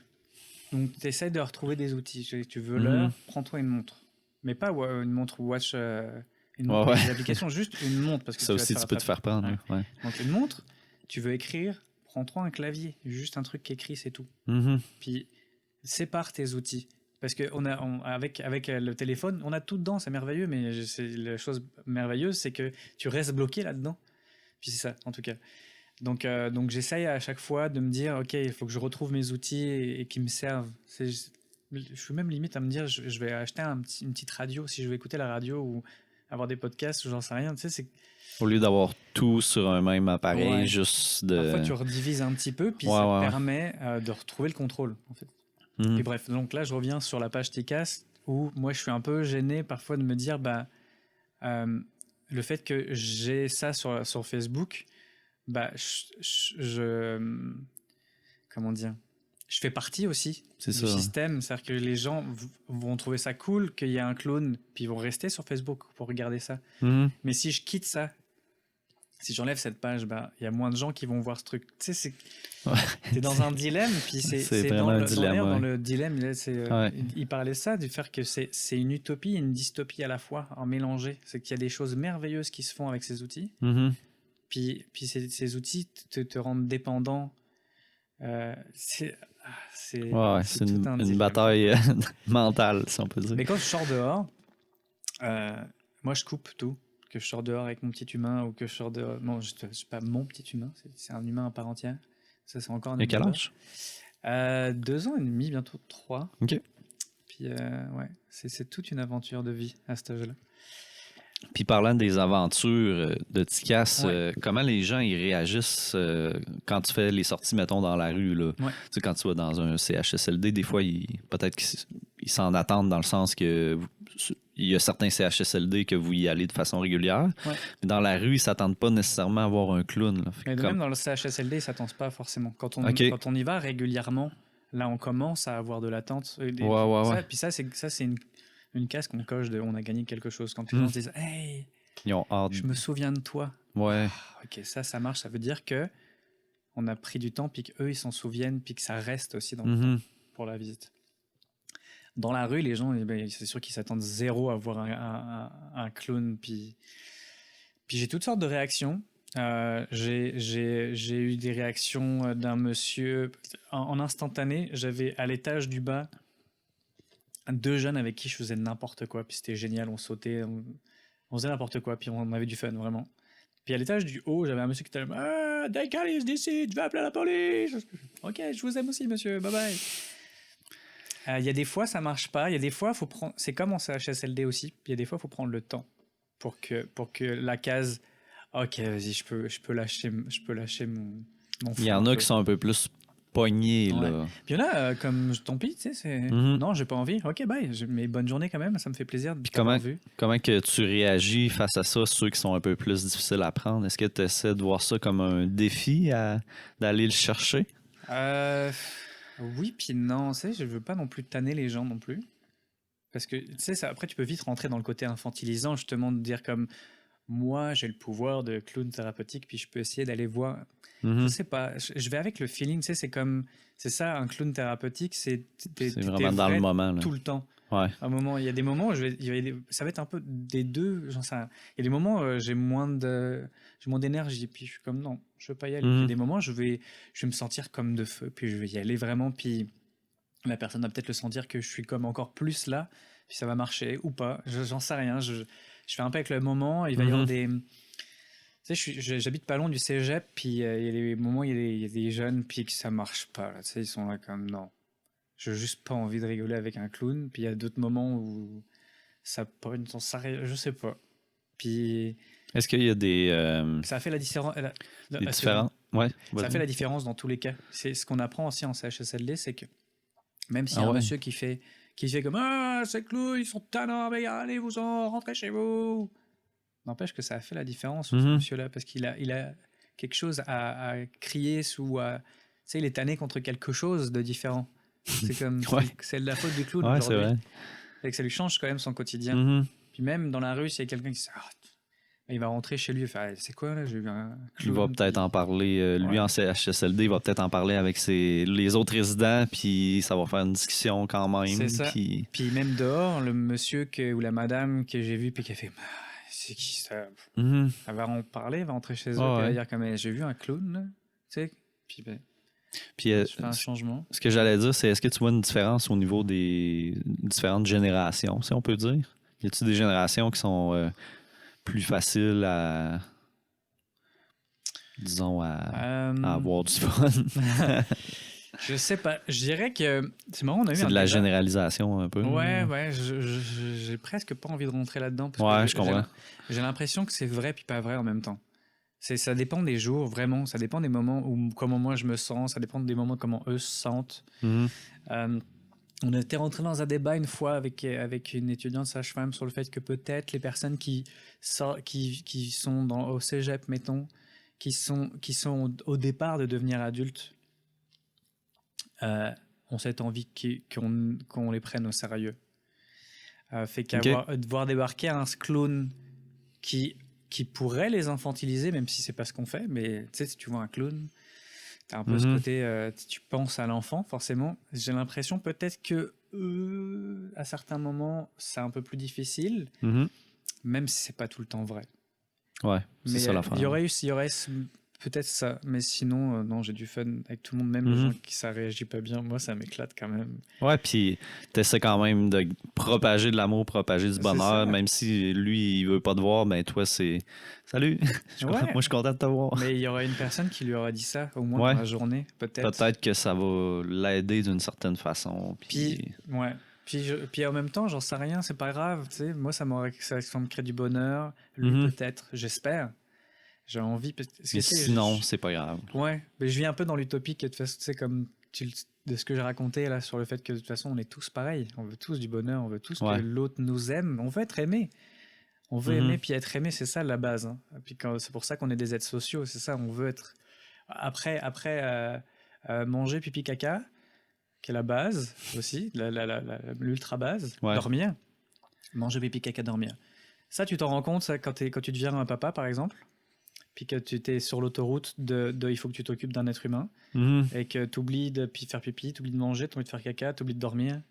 Speaker 2: essaies de retrouver des outils. Tu veux l'heure, prends-toi une montre, mais pas une montre Watch. Une application, juste une montre. Parce que
Speaker 1: ça aussi, tu peux te faire prendre. Ouais.
Speaker 2: Donc, une montre, tu veux écrire, prends-toi un clavier. Juste un truc qui écrit, c'est tout. Puis, sépare tes outils. Parce que avec le téléphone, on a tout dedans, c'est merveilleux, mais la chose merveilleuse, c'est que tu restes bloqué là-dedans. Puis c'est ça, en tout cas. Donc j'essaye à chaque fois de me dire, ok, il faut que je retrouve mes outils et qui me servent. Je suis même limite à me dire, je vais acheter une petite radio, si je veux écouter la radio ou avoir des podcasts, j'en sais rien. Tu sais, c'est...
Speaker 1: Au lieu d'avoir tout sur un même appareil,
Speaker 2: Ouais.
Speaker 1: juste de...
Speaker 2: Parfois, tu redivises un petit peu, puis ça te permet de retrouver le contrôle, en fait. Et bref, donc là, je reviens sur la page TCAS, où moi, je suis un peu gêné parfois de me dire, le fait que j'ai ça sur Facebook, comment dire, je fais partie aussi du système, c'est-à-dire que les gens vont trouver ça cool qu'il y ait un clone, puis ils vont rester sur Facebook pour regarder ça. Mais si je quitte ça, si j'enlève cette page, il y a moins de gens qui vont voir ce truc. Tu sais, t'es dans un dilemme, puis c'est
Speaker 1: vraiment un dilemme.
Speaker 2: Dans le dilemme, il parlait ça, du fait que c'est une utopie et une dystopie à la fois, en mélangé. C'est qu'il y a des choses merveilleuses qui se font avec ces outils, puis ces outils te rendent dépendant. C'est
Speaker 1: une bataille mentale, si on peut dire.
Speaker 2: Mais quand je sors dehors, moi je coupe tout. Que je sors dehors avec mon petit humain ou que je sors dehors... Non, je suis pas mon petit humain, c'est un humain à part entière. Ça, c'est encore un...
Speaker 1: Et quel âge?
Speaker 2: 2 ans et demi, bientôt 3.
Speaker 1: OK.
Speaker 2: Puis, ouais, c'est toute une aventure de vie à cet âge-là.
Speaker 1: Puis parlant des aventures de TCAS, comment les gens ils réagissent quand tu fais les sorties, mettons, dans la rue, là? Tu sais, quand tu vas dans un CHSLD, des fois, peut-être qu'ils s'en attendent dans le sens que il y a certains CHSLD que vous y allez de façon régulière. Mais dans la rue, ils ne s'attendent pas nécessairement à voir un clown. Là.
Speaker 2: Mais même dans le CHSLD, ils ne s'attendent pas forcément. Quand on y va régulièrement, là, on commence à avoir de l'attente. Puis ça, c'est une case qu'on coche de on a gagné quelque chose. Quand les gens se disent « Hey, je me souviens de toi. »
Speaker 1: Ouais.
Speaker 2: Ok, ça marche. Ça veut dire que on a pris du temps, puis qu'eux, ils s'en souviennent, puis que ça reste aussi dans le temps pour la visite. Dans la rue, les gens, c'est sûr qu'ils s'attendent zéro à voir un clown. Puis j'ai toutes sortes de réactions. J'ai eu des réactions d'un monsieur en instantané. J'avais à l'étage du bas 2 jeunes avec qui je faisais n'importe quoi. Puis c'était génial, on sautait, on faisait n'importe quoi. Puis on avait du fun, vraiment. Puis à l'étage du haut, j'avais un monsieur qui était là, Daikalis d'ici, tu vas appeler la police. Ok, je vous aime aussi, monsieur, bye bye. Il y a des fois, ça marche pas. Il y a des fois, faut prendre. C'est comme en CHSLD aussi. Il y a des fois, il faut prendre le temps pour que la case. Ok, vas-y, je peux lâcher mon.
Speaker 1: Il y en a qui sont un peu plus pognés là.
Speaker 2: Puis il y en a comme tant pis, tu sais, c'est. Non, j'ai pas envie. Ok, bye. Mais bonne journée quand même. Ça me fait plaisir de t'avoir vu.
Speaker 1: Comment que tu réagis face à ça, ceux qui sont un peu plus difficiles à prendre? Est-ce que tu essaies de voir ça comme un défi d'aller le chercher?
Speaker 2: Oui, puis non, tu sais, je veux pas non plus tanner les gens non plus. Parce que, tu sais, après, tu peux vite rentrer dans le côté infantilisant, justement, de dire comme, moi, j'ai le pouvoir de clown thérapeutique, puis je peux essayer d'aller voir. Je sais pas, je vais avec le feeling, tu sais, c'est ça, un clown thérapeutique, c'est
Speaker 1: vraiment dans le moment. Là.
Speaker 2: Tout le temps.
Speaker 1: Ouais.
Speaker 2: À un moment, il y a des moments où ça va être un peu des deux, j'en sais rien. Il y a des moments où j'ai moins d'énergie, puis je suis comme non, je veux pas y aller. Il y a des moments où je vais me sentir comme de feu, puis je vais y aller vraiment, puis la personne va peut-être le sentir que je suis comme encore plus là, puis ça va marcher ou pas, j'en sais rien. Je fais un peu avec le moment. Il va y avoir des... Tu sais, j'habite pas loin du cégep, puis il y a des moments où il y a des jeunes, puis que ça marche pas. Là, tu sais, ils sont là comme non. J'ai juste pas envie de rigoler avec un clown. Puis il y a d'autres moments où ça pogne, je sais pas. Puis...
Speaker 1: Est-ce qu'il y a des...
Speaker 2: Ça fait la différence...
Speaker 1: Des différents... Ouais,
Speaker 2: ça fait la différence dans tous les cas. C'est ce qu'on apprend aussi en CHSLD, c'est que même s'il y a un monsieur qui fait comme « Ah, ces clowns, ils sont tannants, mais allez-vous-en, rentrez chez vous !» N'empêche que ça a fait la différence, ce monsieur-là, parce qu'il a quelque chose à crier ou à... Tu sais, il est tanné contre quelque chose de différent. C'est comme... C'est de la faute du clown aujourd'hui.
Speaker 1: C'est vrai.
Speaker 2: Et que ça lui change quand même son quotidien. Puis même dans la rue, s'il y a quelqu'un qui se il va rentrer chez lui et faire c'est quoi là, j'ai eu un clown.
Speaker 1: Il va peut-être en parler, lui en CHSLD, il va peut-être en parler avec les autres résidents, puis ça va faire une discussion quand même.
Speaker 2: C'est ça. Puis même dehors, le monsieur ou la madame que j'ai vu, puis qui a fait c'est qui ça? Elle va en parler, elle va rentrer chez eux, puis elle va dire comme j'ai vu un clown, là. Tu sais, puis
Speaker 1: Puis,
Speaker 2: je fais un changement.
Speaker 1: Ce que j'allais dire, c'est est-ce que tu vois une différence au niveau des différentes générations, si on peut dire? Y a-t-il des générations qui sont plus faciles à, disons, à avoir du fun?
Speaker 2: Je sais pas. Je dirais que c'est marrant, on a eu
Speaker 1: c'est
Speaker 2: un
Speaker 1: de la
Speaker 2: débat.
Speaker 1: généralisation un peu.
Speaker 2: Ouais, j'ai presque pas envie de rentrer là-dedans.
Speaker 1: Ouais, je comprends.
Speaker 2: J'ai l'impression que c'est vrai puis pas vrai en même temps. Ça dépend des jours, vraiment. Ça dépend des moments où comment moi je me sens. Ça dépend des moments comment eux se sentent. On était rentré dans un débat une fois avec une étudiante sage-femme sur le fait que peut-être les personnes qui sont au cégep, mettons, qui sont au départ de devenir adultes, ont cette envie qu'on les prenne au sérieux. Fait de voir débarquer un clown qui pourrait les infantiliser, même si c'est pas ce qu'on fait, mais tu sais, si tu vois un clown, t'as un peu ce côté, tu penses à l'enfant, forcément. J'ai l'impression peut-être que à certains moments, c'est un peu plus difficile, même si c'est pas tout le temps vrai.
Speaker 1: Ouais, c'est ça la fin.
Speaker 2: Il y aurait peut-être ça, mais sinon, non, j'ai du fun avec tout le monde, même les gens qui ça réagit pas bien. Moi, ça m'éclate quand même.
Speaker 1: Ouais, puis t'essaies quand même de propager de l'amour, propager du bonheur, même si lui, il veut pas te voir, ben toi, c'est salut. Moi, je suis content de te voir.
Speaker 2: Mais il y aurait une personne qui lui aurait dit ça, au moins dans la journée, peut-être.
Speaker 1: Peut-être que ça va l'aider d'une certaine façon.
Speaker 2: Puis en même temps, j'en sais rien, c'est pas grave. Tu sais, moi, ça me crée du bonheur. Lui, peut-être, j'espère. J'ai envie.
Speaker 1: Sinon, c'est pas grave.
Speaker 2: Ouais, mais je vis un peu dans l'utopie que de toute façon, tu sais, comme de ce que j'ai raconté là sur le fait que de toute façon, on est tous pareils. On veut tous du bonheur, on veut tous que l'autre nous aime. On veut être aimé. On veut aimer, puis être aimé, c'est ça la base. Hein. Puis c'est pour ça qu'on est des êtres sociaux, c'est ça. On veut être. Après manger, pipi, caca, qui est la base aussi, l'ultra base, dormir. Manger, pipi, caca, dormir. Ça, tu t'en rends compte ça, quand tu deviens un papa, par exemple, puis que tu es sur l'autoroute il faut que tu t'occupes d'un être humain, et que tu oublies de faire pipi, tu oublies de manger, tu oublies de faire caca, tu oublies de dormir,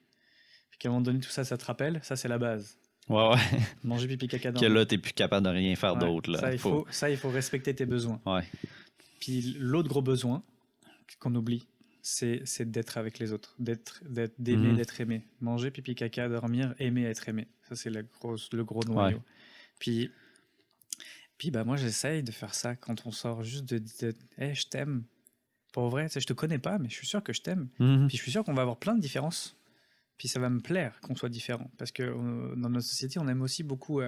Speaker 2: puis qu'à un moment donné, tout ça, ça te rappelle. Ça, c'est la base.
Speaker 1: Ouais.
Speaker 2: Manger, pipi, caca, dormir.
Speaker 1: Que là, t'es plus capable de rien faire d'autre. Là.
Speaker 2: Il faut respecter tes besoins.
Speaker 1: Ouais.
Speaker 2: Puis l'autre gros besoin qu'on oublie, c'est d'être avec les autres, d'aimer, d'être aimé. Manger, pipi, caca, dormir, aimer, être aimé. Ça, c'est le gros noyau. Ouais. Puis bah, moi, j'essaye de faire ça quand on sort, juste de hey, je t'aime. Pour vrai, je te connais pas, mais je suis sûr que je t'aime. Puis je suis sûr qu'on va avoir plein de différences. Puis ça va me plaire qu'on soit différent. Parce que dans notre société, on aime aussi beaucoup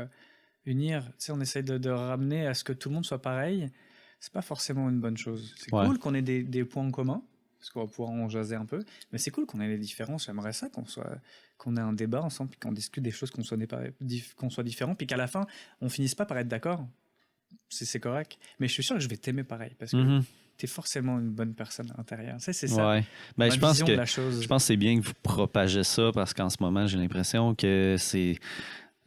Speaker 2: unir. Tu sais, on essaye de ramener à ce que tout le monde soit pareil. C'est pas forcément une bonne chose. C'est cool qu'on ait des points en commun, parce qu'on va pouvoir en jaser un peu. Mais c'est cool qu'on ait des différences. J'aimerais ça qu'on ait un débat ensemble, puis qu'on discute des choses, qu'on soit différents, puis qu'à la fin, on finisse pas par être d'accord. C'est correct. Mais je suis sûr que je vais t'aimer pareil, parce que t'es forcément une bonne personne à l'intérieur. C'est ça.
Speaker 1: Ouais. Ben, je pense que c'est bien que vous propagez ça, parce qu'en ce moment, j'ai l'impression que c'est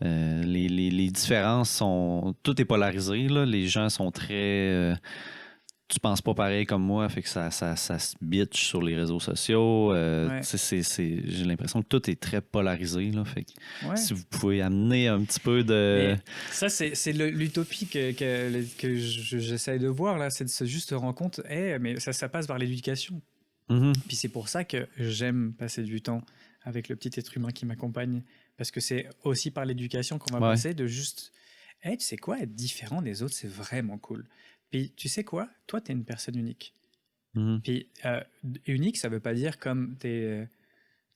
Speaker 1: les différences sont... Tout est polarisé, là. Les gens sont très... tu penses pas pareil comme moi, fait que ça se bitch sur les réseaux sociaux. J'ai l'impression que tout est très polarisé, là. Fait que si vous pouvez amener un petit peu de...
Speaker 2: Mais ça, c'est l'utopie que j'essaye de voir, là. C'est de se juste rendre compte, mais ça passe par l'éducation. Puis c'est pour ça que j'aime passer du temps avec le petit être humain qui m'accompagne. Parce que c'est aussi par l'éducation qu'on va passer de juste... tu sais quoi, être différent des autres, c'est vraiment cool. Puis tu sais quoi, toi, t'es une personne unique. Puis unique, ça veut pas dire comme t'es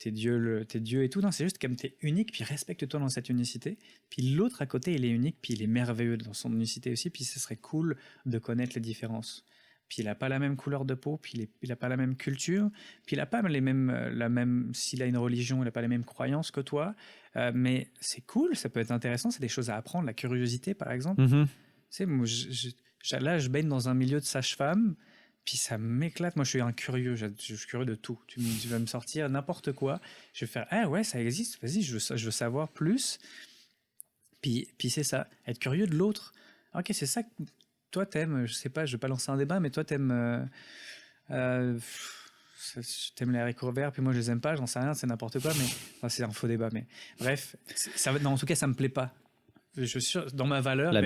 Speaker 2: Dieu et tout. Non, c'est juste comme t'es unique, puis respecte-toi dans cette unicité. Puis l'autre à côté, il est unique, puis il est merveilleux dans son unicité aussi. Puis ce serait cool de connaître les différences. Puis il a pas la même couleur de peau, puis il a pas la même culture, puis il a pas s'il a une religion, il a pas les mêmes croyances que toi. Mais c'est cool, ça peut être intéressant, c'est des choses à apprendre, la curiosité par exemple. Tu sais, moi, là, je baigne dans un milieu de sage-femme, puis ça m'éclate. Moi, je suis un curieux, je suis curieux de tout. Tu vas me sortir n'importe quoi, je vais faire « Ah ouais, ça existe, vas-y, je veux savoir plus. » Puis c'est ça, être curieux de l'autre. Ok, c'est ça que toi, t'aimes, je sais pas, je vais pas lancer un débat, mais toi, t'aimes les haricots verts, puis moi, je les aime pas, j'en sais rien, c'est n'importe quoi, mais enfin, c'est un faux débat. Mais bref, en tout cas, ça me plaît pas. Je suis sûr, dans ma valeur...
Speaker 1: La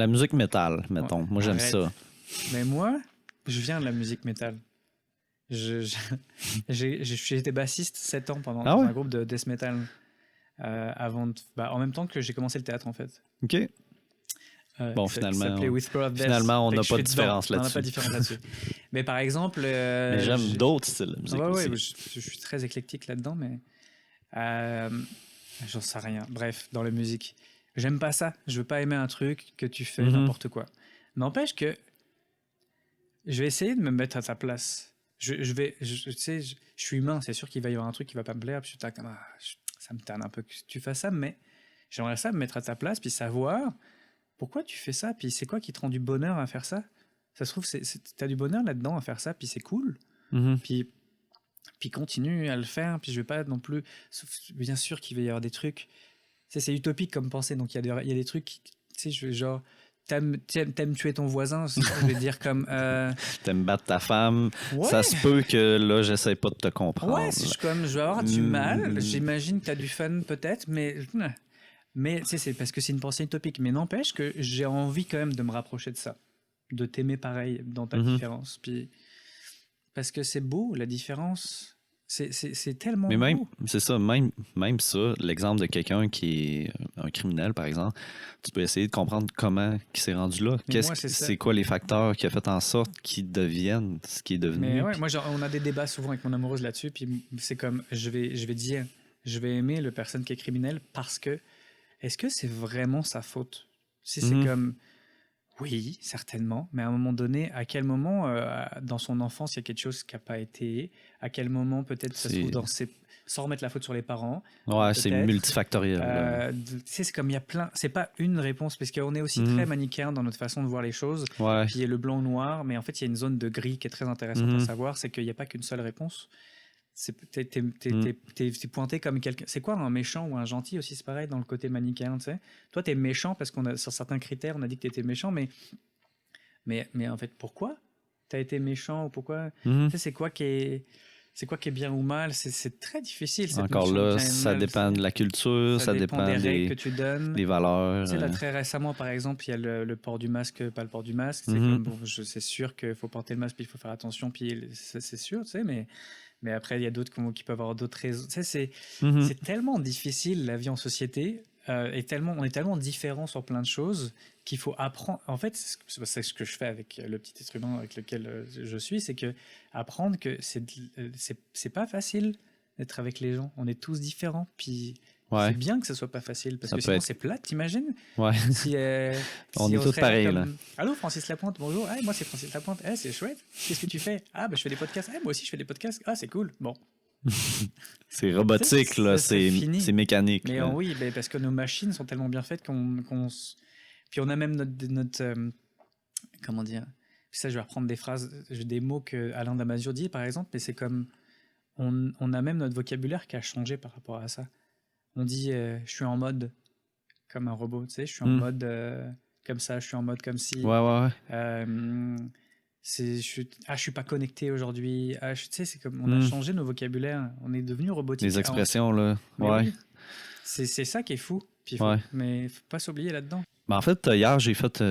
Speaker 1: musique métal, mettons. Moi, j'aime ça.
Speaker 2: Mais moi, je viens de la musique métal. J'ai été bassiste 7 ans dans un groupe de death metal. En même temps que j'ai commencé le théâtre, en fait.
Speaker 1: OK. Bon, finalement, on n'a pas de différence là-dessus.
Speaker 2: On n'a pas de différence là-dessus. Mais par exemple...
Speaker 1: mais j'aime d'autres styles de musique aussi.
Speaker 2: Ouais, je suis très éclectique là-dedans, mais... j'en sais rien. Bref, dans la musique. J'aime pas ça. Je veux pas aimer un truc que tu fais n'importe quoi. N'empêche que je vais essayer de me mettre à ta place. Je suis humain. C'est sûr qu'il va y avoir un truc qui va pas me plaire. Puis ça me terne un peu que tu fasses ça, mais j'aimerais ça me mettre à ta place puis savoir pourquoi tu fais ça. Puis c'est quoi qui te rend du bonheur à faire ça. Ça se trouve, t'as du bonheur là-dedans à faire ça. Puis c'est cool. Puis continue à le faire. Puis je vais pas non plus. Bien sûr qu'il va y avoir des trucs. C'est utopique comme pensée. Donc il y a des trucs. Genre. T'aimes tuer ton voisin, je vais dire comme...
Speaker 1: T'aimes battre ta femme. Ouais. Ça se peut que là, j'essaie pas de te comprendre.
Speaker 2: Ouais, je vais avoir du mal. J'imagine que t'as du fun peut-être, mais c'est parce que c'est une pensée utopique. Mais n'empêche que j'ai envie quand même de me rapprocher de ça. De t'aimer pareil dans ta différence. Puis, parce que c'est beau, la différence... C'est tellement
Speaker 1: mais même,
Speaker 2: beau.
Speaker 1: C'est ça, même ça, l'exemple de quelqu'un qui est un criminel, par exemple, tu peux essayer de comprendre comment il s'est rendu là. C'est quoi les facteurs qui ont fait en sorte qu'il devienne ce qu'il est devenu.
Speaker 2: Mais ouais, moi, on a des débats souvent avec mon amoureuse là-dessus, puis c'est comme, je vais dire, je vais aimer le personne qui est criminel parce que, est-ce que c'est vraiment sa faute? Si c'est comme... Oui, certainement. Mais à un moment donné, à quel moment, dans son enfance, il y a quelque chose qui n'a pas été? À quel moment, peut-être, ça se trouve sans remettre la faute sur les parents?
Speaker 1: Ouais, c'est multifactoriel.
Speaker 2: C'est comme il y a plein... C'est pas une réponse, parce qu'on est aussi très manichéen dans notre façon de voir les choses.
Speaker 1: Ouais.
Speaker 2: Puis il y a le blanc ou noir, mais en fait, il y a une zone de gris qui est très intéressante à savoir, c'est qu'il n'y a pas qu'une seule réponse. T'es pointé comme quelqu'un. C'est quoi un méchant ou un gentil aussi? C'est pareil dans le côté manichéen, tu sais. Toi, t'es méchant parce sur certains critères, on a dit que t'étais méchant, mais en fait, pourquoi t'as été méchant ou pourquoi? Tu sais, c'est quoi qui est bien ou mal? C'est très difficile.
Speaker 1: Encore là, ça dépend de la culture, ça dépend
Speaker 2: des règles que tu donnes,
Speaker 1: des valeurs.
Speaker 2: Tu sais, là, très récemment, par exemple, il y a le port du masque, pas le port du masque. C'est comme, c'est sûr qu'il faut porter le masque, puis il faut faire attention, puis c'est sûr, tu sais, mais après, il y a d'autres qui peuvent avoir d'autres raisons. Tu sais, c'est tellement difficile, la vie en société, on est tellement différents sur plein de choses qu'il faut apprendre. En fait, c'est ce que je fais avec le petit être humain avec lequel je suis, c'est que apprendre que c'est pas facile d'être avec les gens. On est tous différents, puis c'est bien que ce soit pas facile, parce que sinon c'est plate, t'imagines?
Speaker 1: Ouais. On est tous pareils, là.
Speaker 2: Allô, Francis Lapointe, bonjour. Hey, moi, c'est Francis Lapointe. Hey, c'est chouette. Qu'est-ce que tu fais? Ah, je fais des podcasts. Hey, moi aussi, je fais des podcasts. Ah, c'est cool. Bon.
Speaker 1: C'est robotique, là. C'est mécanique.
Speaker 2: Mais oui, parce que nos machines sont tellement bien faites puis on a même notre comment dire? Ça, je vais reprendre des mots que Alain Damasio dit, par exemple, mais c'est comme on a même notre vocabulaire qui a changé par rapport à ça. On dit je suis en mode comme un robot, tu sais, je suis en mode comme ça, je suis en mode comme si.
Speaker 1: Ouais.
Speaker 2: Je suis pas connecté aujourd'hui. Tu sais, c'est comme on a changé nos vocabulaires, on est devenu robotique.
Speaker 1: Les expressions, là.
Speaker 2: Ouais. Oui, c'est ça qui est fou. Mais faut pas s'oublier là-dedans.
Speaker 1: Ben, en fait, hier, j'ai fait.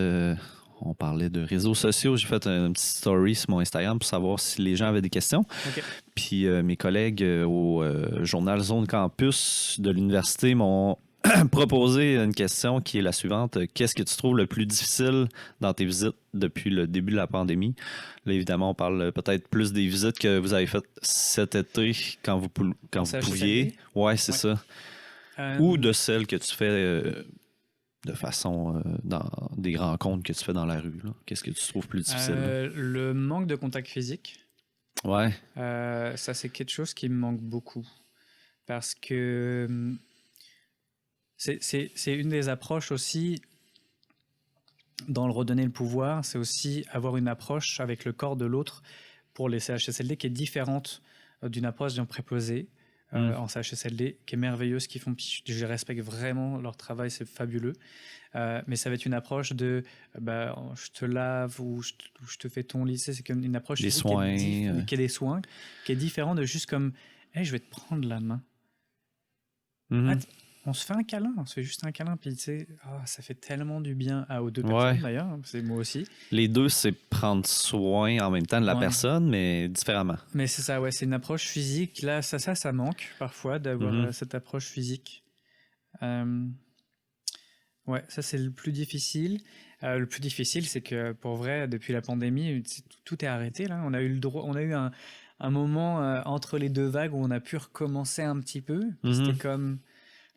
Speaker 1: On parlait de réseaux sociaux. J'ai fait une petite story sur mon Instagram pour savoir si les gens avaient des questions.
Speaker 2: Okay.
Speaker 1: Puis mes collègues au journal Zone Campus de l'université m'ont proposé une question qui est la suivante. Qu'est-ce que tu trouves le plus difficile dans tes visites depuis le début de la pandémie? Là, évidemment, on parle peut-être plus des visites que vous avez faites cet été quand vous pouviez. Ouais, c'est ça. Ou de celles que tu fais... de façon dans des rencontres que tu fais dans la rue. Là. Qu'est-ce que tu trouves plus difficile?
Speaker 2: Le manque de contact physique.
Speaker 1: Ouais.
Speaker 2: Ça, c'est quelque chose qui me manque beaucoup. Parce que c'est une des approches aussi, dans le redonner le pouvoir, c'est aussi avoir une approche avec le corps de l'autre pour les CHSLD qui est différente d'une approche d'un préposé. En CHSLD, qui est merveilleuse, qui font, je respecte vraiment leur travail, c'est fabuleux. Mais ça va être une approche de je te lave ou je te fais ton lit. C'est comme une approche
Speaker 1: des soins,
Speaker 2: qui est des soins, qui est différent de juste comme hey, je vais te prendre la main. on se fait un câlin, on se fait juste un câlin, puis tu sais, ça fait tellement du bien aux deux
Speaker 1: Ouais.
Speaker 2: personnes d'ailleurs, hein, c'est moi aussi.
Speaker 1: Les deux, c'est prendre soin en même temps de la
Speaker 2: Ouais.
Speaker 1: personne, mais différemment.
Speaker 2: Mais c'est ça, ouais, c'est une approche physique. Là, ça manque parfois d'avoir cette approche physique. Ouais, ça c'est le plus difficile. Le plus difficile, c'est que pour vrai, depuis la pandémie, tout est arrêté là. On a eu un moment entre les deux vagues où on a pu recommencer un petit peu. C'était comme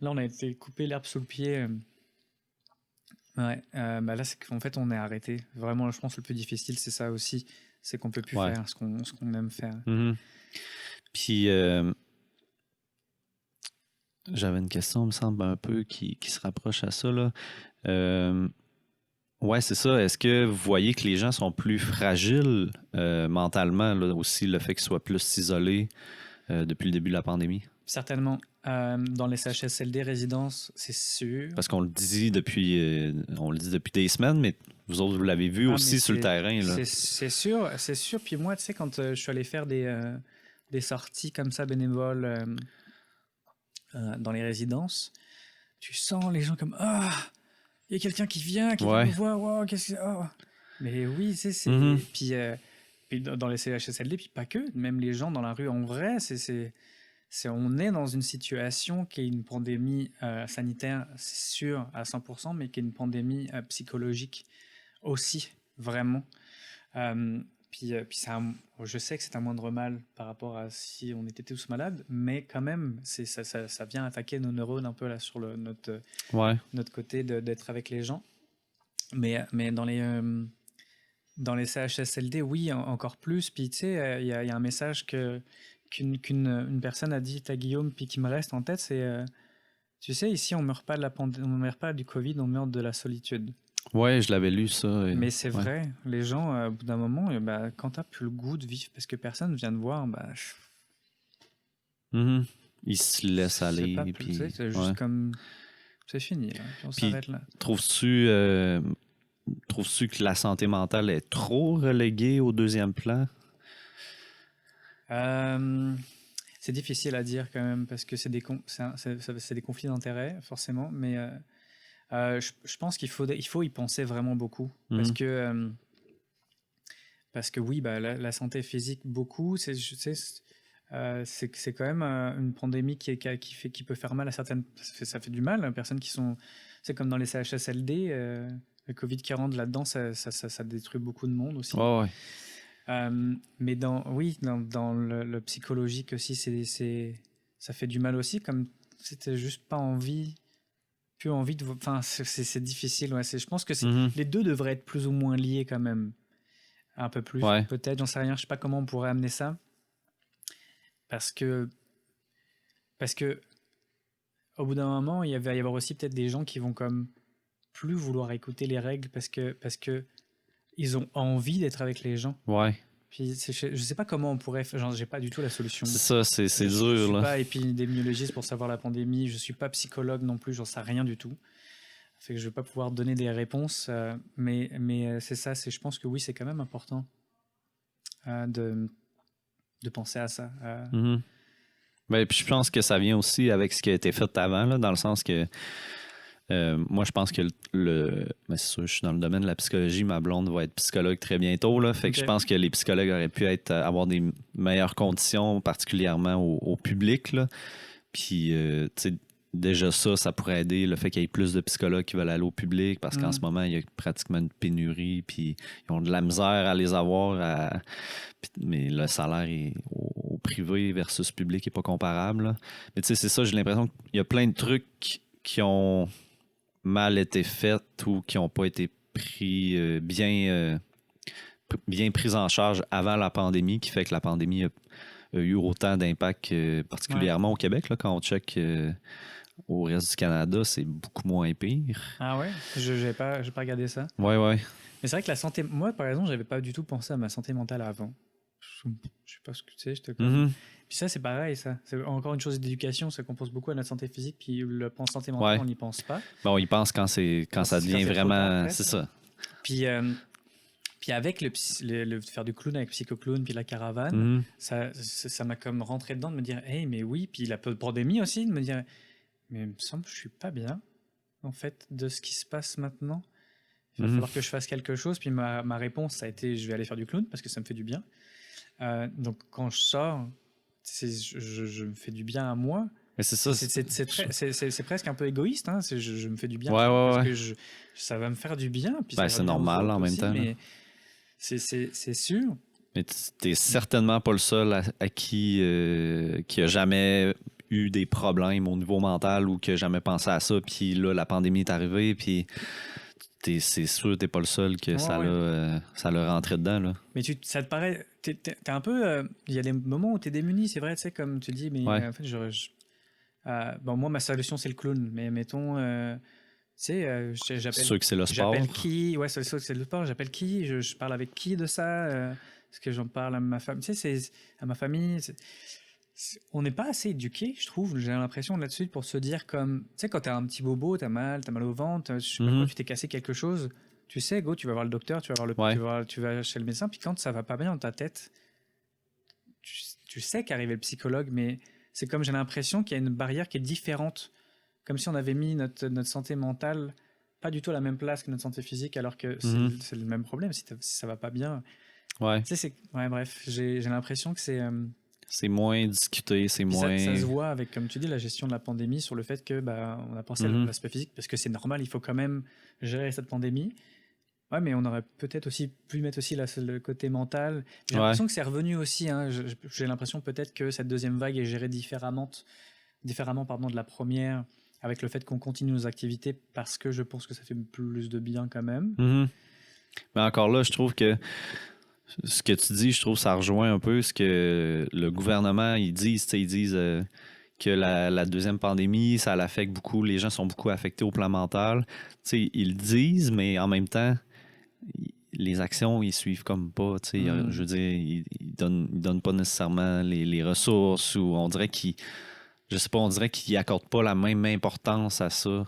Speaker 2: là, on a été coupé l'herbe sous le pied. Ouais, bah là, c'est qu'en fait, on est arrêté. Vraiment, je pense que le plus difficile, c'est ça aussi, c'est qu'on peut plus faire ce qu'on aime faire.
Speaker 1: Puis j'avais une question, il me semble, un peu qui se rapproche à ça là. Ouais, c'est ça. Est-ce que vous voyez que les gens sont plus fragiles mentalement, là, aussi, le fait qu'ils soient plus isolés depuis le début de la pandémie?
Speaker 2: Certainement. Dans les CHSLD résidences, c'est sûr.
Speaker 1: Parce qu'on le dit depuis des semaines, mais vous autres, vous l'avez vu aussi sur le terrain. Là.
Speaker 2: C'est sûr. Puis moi, tu sais, quand je suis allé faire des sorties comme ça bénévoles dans les résidences, tu sens les gens comme il y a quelqu'un qui vient me voir, qu'est-ce que mais oui, c'est puis dans les CHSLD, puis pas que, même les gens dans la rue en vrai, on est dans une situation qui est une pandémie sanitaire, c'est sûr à 100%, mais qui est une pandémie psychologique aussi, vraiment. Puis je sais que c'est un moindre mal par rapport à si on était tous malades, mais quand même, ça vient attaquer nos neurones un peu là sur notre côté d'être avec les gens. Mais dans les CHSLD, oui, encore plus. Puis tu sais, il y a un message qu'une personne a dit à Guillaume, puis qui me reste en tête, c'est tu sais, ici on meurt pas on meurt pas du Covid, on meurt de la solitude.
Speaker 1: Ouais, je l'avais lu ça.
Speaker 2: Mais c'est vrai, les gens, au bout d'un moment, quand t'as plus le goût de vivre, parce que personne vient te voir,
Speaker 1: ils se laissent aller. Puis
Speaker 2: c'est juste comme c'est fini, là, on s'arrête là.
Speaker 1: Trouves-tu que la santé mentale est trop reléguée au deuxième plan?
Speaker 2: C'est difficile à dire quand même parce que c'est des conflits d'intérêts forcément, mais je pense qu'il faut y penser vraiment beaucoup parce que oui, la santé physique beaucoup, c'est quand même une pandémie qui peut faire mal à certaines, ça fait du mal à personnes qui sont, c'est comme dans les CHSLD, le Covid qui rentre là-dedans, ça détruit beaucoup de monde aussi.
Speaker 1: Ouais.
Speaker 2: Mais dans le psychologique aussi, ça fait du mal aussi, comme c'était juste pas plus envie de, enfin c'est difficile. Ouais, je pense que les deux devraient être plus ou moins liés quand même, un peu plus peut-être, j'en sais rien, je sais pas comment on pourrait amener ça, parce que au bout d'un moment il va y avoir aussi peut-être des gens qui vont comme plus vouloir écouter les règles parce que ils ont envie d'être avec les gens.
Speaker 1: Ouais.
Speaker 2: Puis je sais pas comment on pourrait faire, genre j'ai pas du tout la solution.
Speaker 1: C'est ça, c'est dur.
Speaker 2: Je suis
Speaker 1: là.
Speaker 2: pas épidémiologiste pour savoir la pandémie, je suis pas psychologue non plus, j'en sais rien du tout. Fait que je vais pas pouvoir donner des réponses, mais c'est ça, je pense que oui, c'est quand même important de penser à ça.
Speaker 1: Ben, puis je pense que ça vient aussi avec ce qui a été fait avant, là, dans le sens que moi, je pense que ben, c'est sûr, je suis dans le domaine de la psychologie. Ma blonde va être psychologue très bientôt. Là, fait que je pense que les psychologues auraient pu avoir des meilleures conditions, particulièrement au public. Là. Puis, tu sais, déjà ça pourrait aider le fait qu'il y ait plus de psychologues qui veulent aller au public parce qu'en ce moment, il y a pratiquement une pénurie. Puis, ils ont de la misère à les avoir. Mais le salaire au privé versus public n'est pas comparable. Là. Mais tu sais, c'est ça, j'ai l'impression qu'il y a plein de trucs qui ont mal été faites ou qui n'ont pas été pris bien pris en charge avant la pandémie, qui fait que la pandémie a eu autant d'impact, particulièrement au Québec. Là, quand on check au reste du Canada, c'est beaucoup moins pire.
Speaker 2: Ah ouais? Je n'ai pas regardé ça.
Speaker 1: Ouais.
Speaker 2: Mais c'est vrai que la santé... Moi, par exemple, j'avais pas du tout pensé à ma santé mentale avant. Je sais pas ce que tu sais, je te connais. Puis ça, c'est pareil, ça. C'est encore une chose d'éducation, ça compose beaucoup à notre santé physique, puis le santé mentale, on n'y pense pas.
Speaker 1: Bon, on y pense quand ça devient vraiment... C'est ça.
Speaker 2: Puis avec le faire du clown avec Psychoclown, puis la caravane, ça m'a comme rentré dedans de me dire, hey, mais oui, puis la pandémie aussi, de me dire, mais il me semble que je suis pas bien, en fait, de ce qui se passe maintenant. Il va falloir que je fasse quelque chose. Puis ma réponse, ça a été, je vais aller faire du clown parce que ça me fait du bien. Donc quand je sors, je me fais du bien à moi.
Speaker 1: Mais c'est ça.
Speaker 2: C'est presque un peu égoïste. Hein. Je me fais du bien
Speaker 1: parce
Speaker 2: que ça va me faire du bien. Puis
Speaker 1: c'est normal en même temps.
Speaker 2: Mais c'est sûr.
Speaker 1: Mais t'es certainement pas le seul à qui a jamais eu des problèmes au niveau mental ou qui a jamais pensé à ça. Puis là, la pandémie est arrivée. Puis c'est sûr, t'es pas le seul que ça l'a rentré dedans. Là.
Speaker 2: Mais ça te paraît. T'es un peu. Il y a des moments où t'es démuni, c'est vrai, tu sais, comme tu dis. Mais en fait, bon, moi, ma solution, c'est le clown. Mais mettons. Tu sais, j'appelle.
Speaker 1: C'est sûr que c'est le sport.
Speaker 2: J'appelle qui? Ouais, c'est sûr que c'est le sport. J'appelle qui? Je parle avec qui de ça? Est-ce que j'en parle à ma famille? Tu sais, à ma famille. On n'est pas assez éduqué, je trouve. J'ai l'impression là-dessus pour se dire comme. Tu sais, quand t'as un petit bobo, t'as mal au ventre, je sais pas quoi, tu t'es cassé quelque chose. Tu sais, go, tu vas voir le docteur, tu vas chez le médecin. Puis quand ça va pas bien dans ta tête, tu sais qu'arriver le psychologue, mais c'est comme j'ai l'impression qu'il y a une barrière qui est différente. Comme si on avait mis notre santé mentale pas du tout à la même place que notre santé physique, alors que c'est le même problème si ça va pas bien.
Speaker 1: Ouais.
Speaker 2: Tu sais, bref, j'ai l'impression que c'est.
Speaker 1: C'est moins discuté, c'est moins.
Speaker 2: Ça se voit avec, comme tu dis, la gestion de la pandémie sur le fait que on a pensé à l'aspect physique parce que c'est normal, il faut quand même gérer cette pandémie. Ouais, mais on aurait peut-être aussi pu mettre aussi le côté mental. J'ai l'impression que c'est revenu aussi. Hein. J'ai l'impression peut-être que cette deuxième vague est gérée différemment de la première, avec le fait qu'on continue nos activités parce que je pense que ça fait plus de bien quand même.
Speaker 1: Mais encore là, je trouve que ce que tu dis, je trouve que ça rejoint un peu ce que le gouvernement, ils disent que la deuxième pandémie, ça l'affecte beaucoup, les gens sont beaucoup affectés au plan mental. T'sais, ils le disent, mais en même temps, les actions, ils suivent comme pas. Je veux dire, ils donnent pas nécessairement les ressources ou on dirait qu'ils accordent pas la même importance à ça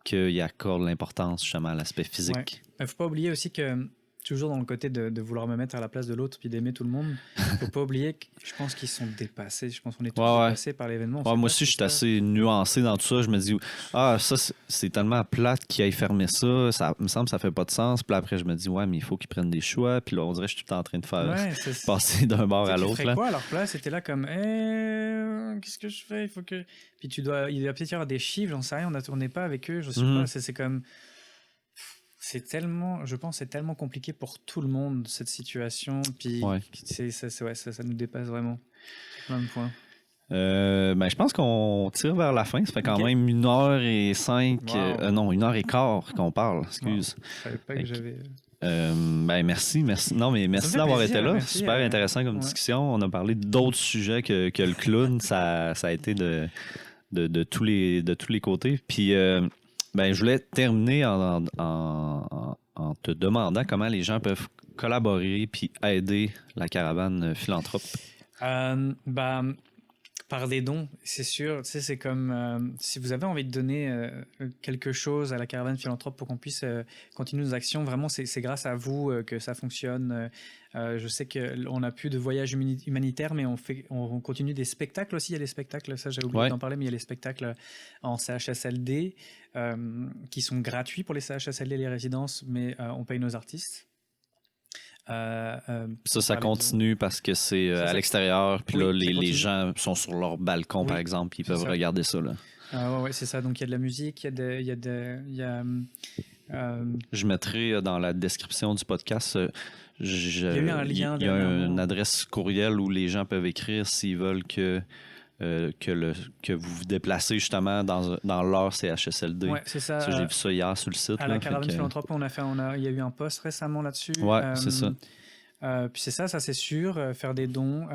Speaker 1: qu'ils accordent l'importance justement à l'aspect physique.
Speaker 2: Il ne faut pas oublier aussi que toujours dans le côté de vouloir me mettre à la place de l'autre puis d'aimer tout le monde, faut pas oublier que je pense qu'ils sont dépassés. Je pense qu'on est tous dépassés par l'événement.
Speaker 1: Moi aussi, je suis assez nuancé dans tout ça. Je me dis, ça, c'est tellement plate qu'ils aillent fermer ça. Ça me semble que ça fait pas de sens. Puis après, je me dis, mais il faut qu'ils prennent des choix. Puis là, on dirait que je suis tout en train de faire passer d'un bord à l'autre.
Speaker 2: Tu ferais quoi à leur place? C'était là comme, qu'est-ce que je fais? Il faut que. Puis il doit peut-être y avoir des chiffres, j'en sais rien. On ne tourné pas avec eux. Je sais pas. C'est comme. Je pense, c'est tellement compliqué pour tout le monde cette situation. Puis ça nous dépasse vraiment. Plein de points.
Speaker 1: Je pense qu'on tire vers la fin. Ça fait quand même 1h05.
Speaker 2: Wow.
Speaker 1: Non, 1h15 qu'on parle. Excuse.
Speaker 2: Wow. Je savais pas que j'avais.
Speaker 1: Merci. Non, mais merci d'avoir été là.
Speaker 2: Merci,
Speaker 1: super intéressant comme discussion. On a parlé d'autres sujets que le clown. ça a été de tous les côtés. Puis. Je voulais terminer en te demandant comment les gens peuvent collaborer puis aider la caravane philanthrope.
Speaker 2: Par des dons, c'est sûr. Tu sais, c'est comme si vous avez envie de donner quelque chose à la caravane philanthrope pour qu'on puisse continuer nos actions. Vraiment, c'est grâce à vous que ça fonctionne. Je sais qu'on n'a plus de voyage humanitaire, mais on continue des spectacles aussi. Il y a des spectacles, ça j'ai oublié d'en parler, mais il y a les spectacles en CHSLD qui sont gratuits pour les CHSLD et les résidences, mais on paye nos artistes.
Speaker 1: Ça continue parce que c'est à l'extérieur, puis là, les gens sont sur leur balcon, par exemple, ils peuvent regarder ça. Là.
Speaker 2: Ouais, c'est ça. Donc, il y a de la musique, il y a
Speaker 1: Je mettrai dans la description du podcast,
Speaker 2: il y a eu un lien.
Speaker 1: Il y a une adresse courriel où les gens peuvent écrire s'ils veulent que vous vous déplacez justement dans leur CHSLD.
Speaker 2: Ouais, c'est ça.
Speaker 1: J'ai vu ça hier sur le site.
Speaker 2: À la caravane philanthrope, il y a eu un post récemment là-dessus.
Speaker 1: Ouais, c'est ça.
Speaker 2: Puis c'est ça c'est sûr. Faire des dons.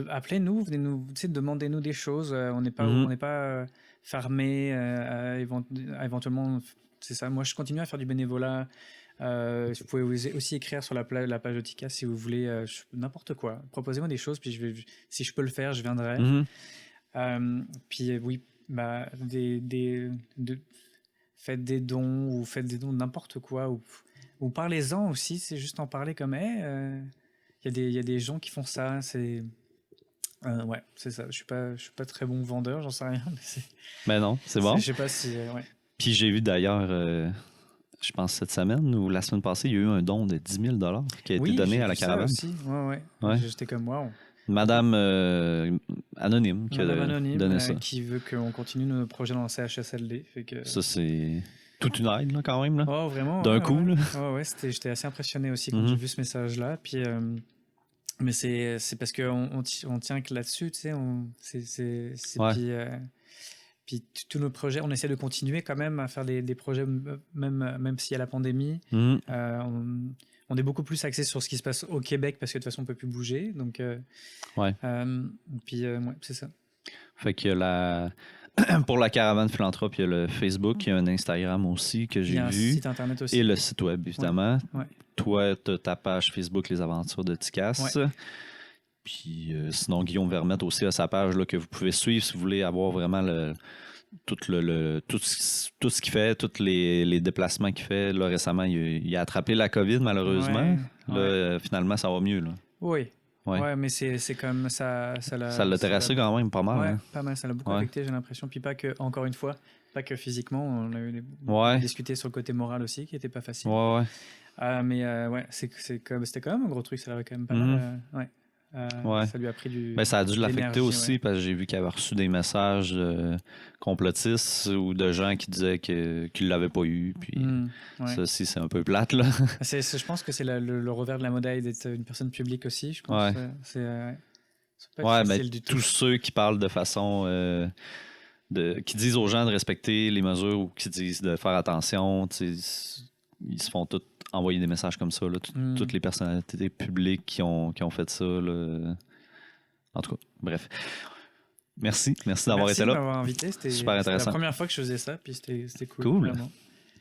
Speaker 2: Appelez-nous, demandez-nous des choses. On n'est pas fermé. Éventuellement, c'est ça. Moi, je continue à faire du bénévolat. Vous pouvez aussi écrire sur la page de Tika si vous voulez n'importe quoi. Proposez-moi des choses, puis si je peux le faire, je viendrai. Puis oui, faites des dons ou faites des dons de n'importe quoi ou parlez-en aussi. C'est juste en parler comme il y a des gens qui font ça. Ouais, c'est ça. Je suis pas très bon vendeur, j'en sais rien.
Speaker 1: Mais non, c'est bon.
Speaker 2: Je sais pas si. Ouais.
Speaker 1: Puis j'ai vu d'ailleurs, je pense cette semaine ou la semaine passée, il y a eu un don de 10 000 qui a été donné à la caravane.
Speaker 2: Ça aussi. Ouais. J'étais comme moi.
Speaker 1: Madame Anonyme qui
Speaker 2: Madame
Speaker 1: a
Speaker 2: Anonyme,
Speaker 1: donné ça.
Speaker 2: qui veut qu'on continue nos projets dans le CHSLD. Fait que...
Speaker 1: Ça, c'est toute une aide, là, quand même. Là.
Speaker 2: Oh, vraiment.
Speaker 1: D'un coup. Là.
Speaker 2: Ouais, j'étais assez impressionné aussi quand j'ai vu ce message-là. Puis, mais c'est parce qu'on tient que là-dessus, tu sais. Puis tous nos projets, on essaie de continuer quand même à faire des projets, même s'il y a la pandémie. On est beaucoup plus axé sur ce qui se passe au Québec parce que de toute façon, on ne peut plus bouger. Donc, puis, c'est ça.
Speaker 1: Fait qu'il y a pour la caravane Philanthrope, il y a le Facebook, il y a un Instagram aussi que j'ai vu. Il y a un
Speaker 2: site internet aussi.
Speaker 1: Et le site web, évidemment.
Speaker 2: Ouais.
Speaker 1: Toi, tu as ta page Facebook Les Aventures de Ticasse. Ouais. Puis sinon, Guillaume Vermette aussi a sa page là, que vous pouvez suivre si vous voulez avoir vraiment tout ce qu'il fait, tous les déplacements qu'il fait. Là, récemment, il a attrapé la COVID, malheureusement. Là, finalement, ça va mieux. Là.
Speaker 2: Oui. Ouais, mais c'est comme ça.
Speaker 1: Ça l'a terrassé quand même pas mal.
Speaker 2: Ouais,
Speaker 1: hein.
Speaker 2: Pas mal. Ça l'a beaucoup affecté, j'ai l'impression. Puis encore une fois, pas que physiquement. On a discuté sur le côté moral aussi, qui n'était pas facile. Mais c'était quand même un gros truc. Ça l'avait quand même pas mal. Ça lui a pris du.
Speaker 1: Ça a dû l'affecter aussi parce que j'ai vu qu'il avait reçu des messages complotistes ou de gens qui disaient qu'il ne l'avait pas eu. Puis ça aussi, c'est un peu plate. Là.
Speaker 2: Je pense que c'est le revers de la médaille d'être une personne publique aussi. Je pense c'est pas facile du tout.
Speaker 1: Tous ceux qui parlent de façon. Qui disent aux gens de respecter les mesures ou qui disent de faire attention, ils se font tous envoyer des messages comme ça. Là, toutes les personnalités publiques qui ont fait ça. Là. En tout cas, bref. Merci d'avoir été là.
Speaker 2: Merci de m'avoir invité. C'était la première fois que je faisais ça, puis c'était cool.
Speaker 1: Cool.
Speaker 2: Vraiment.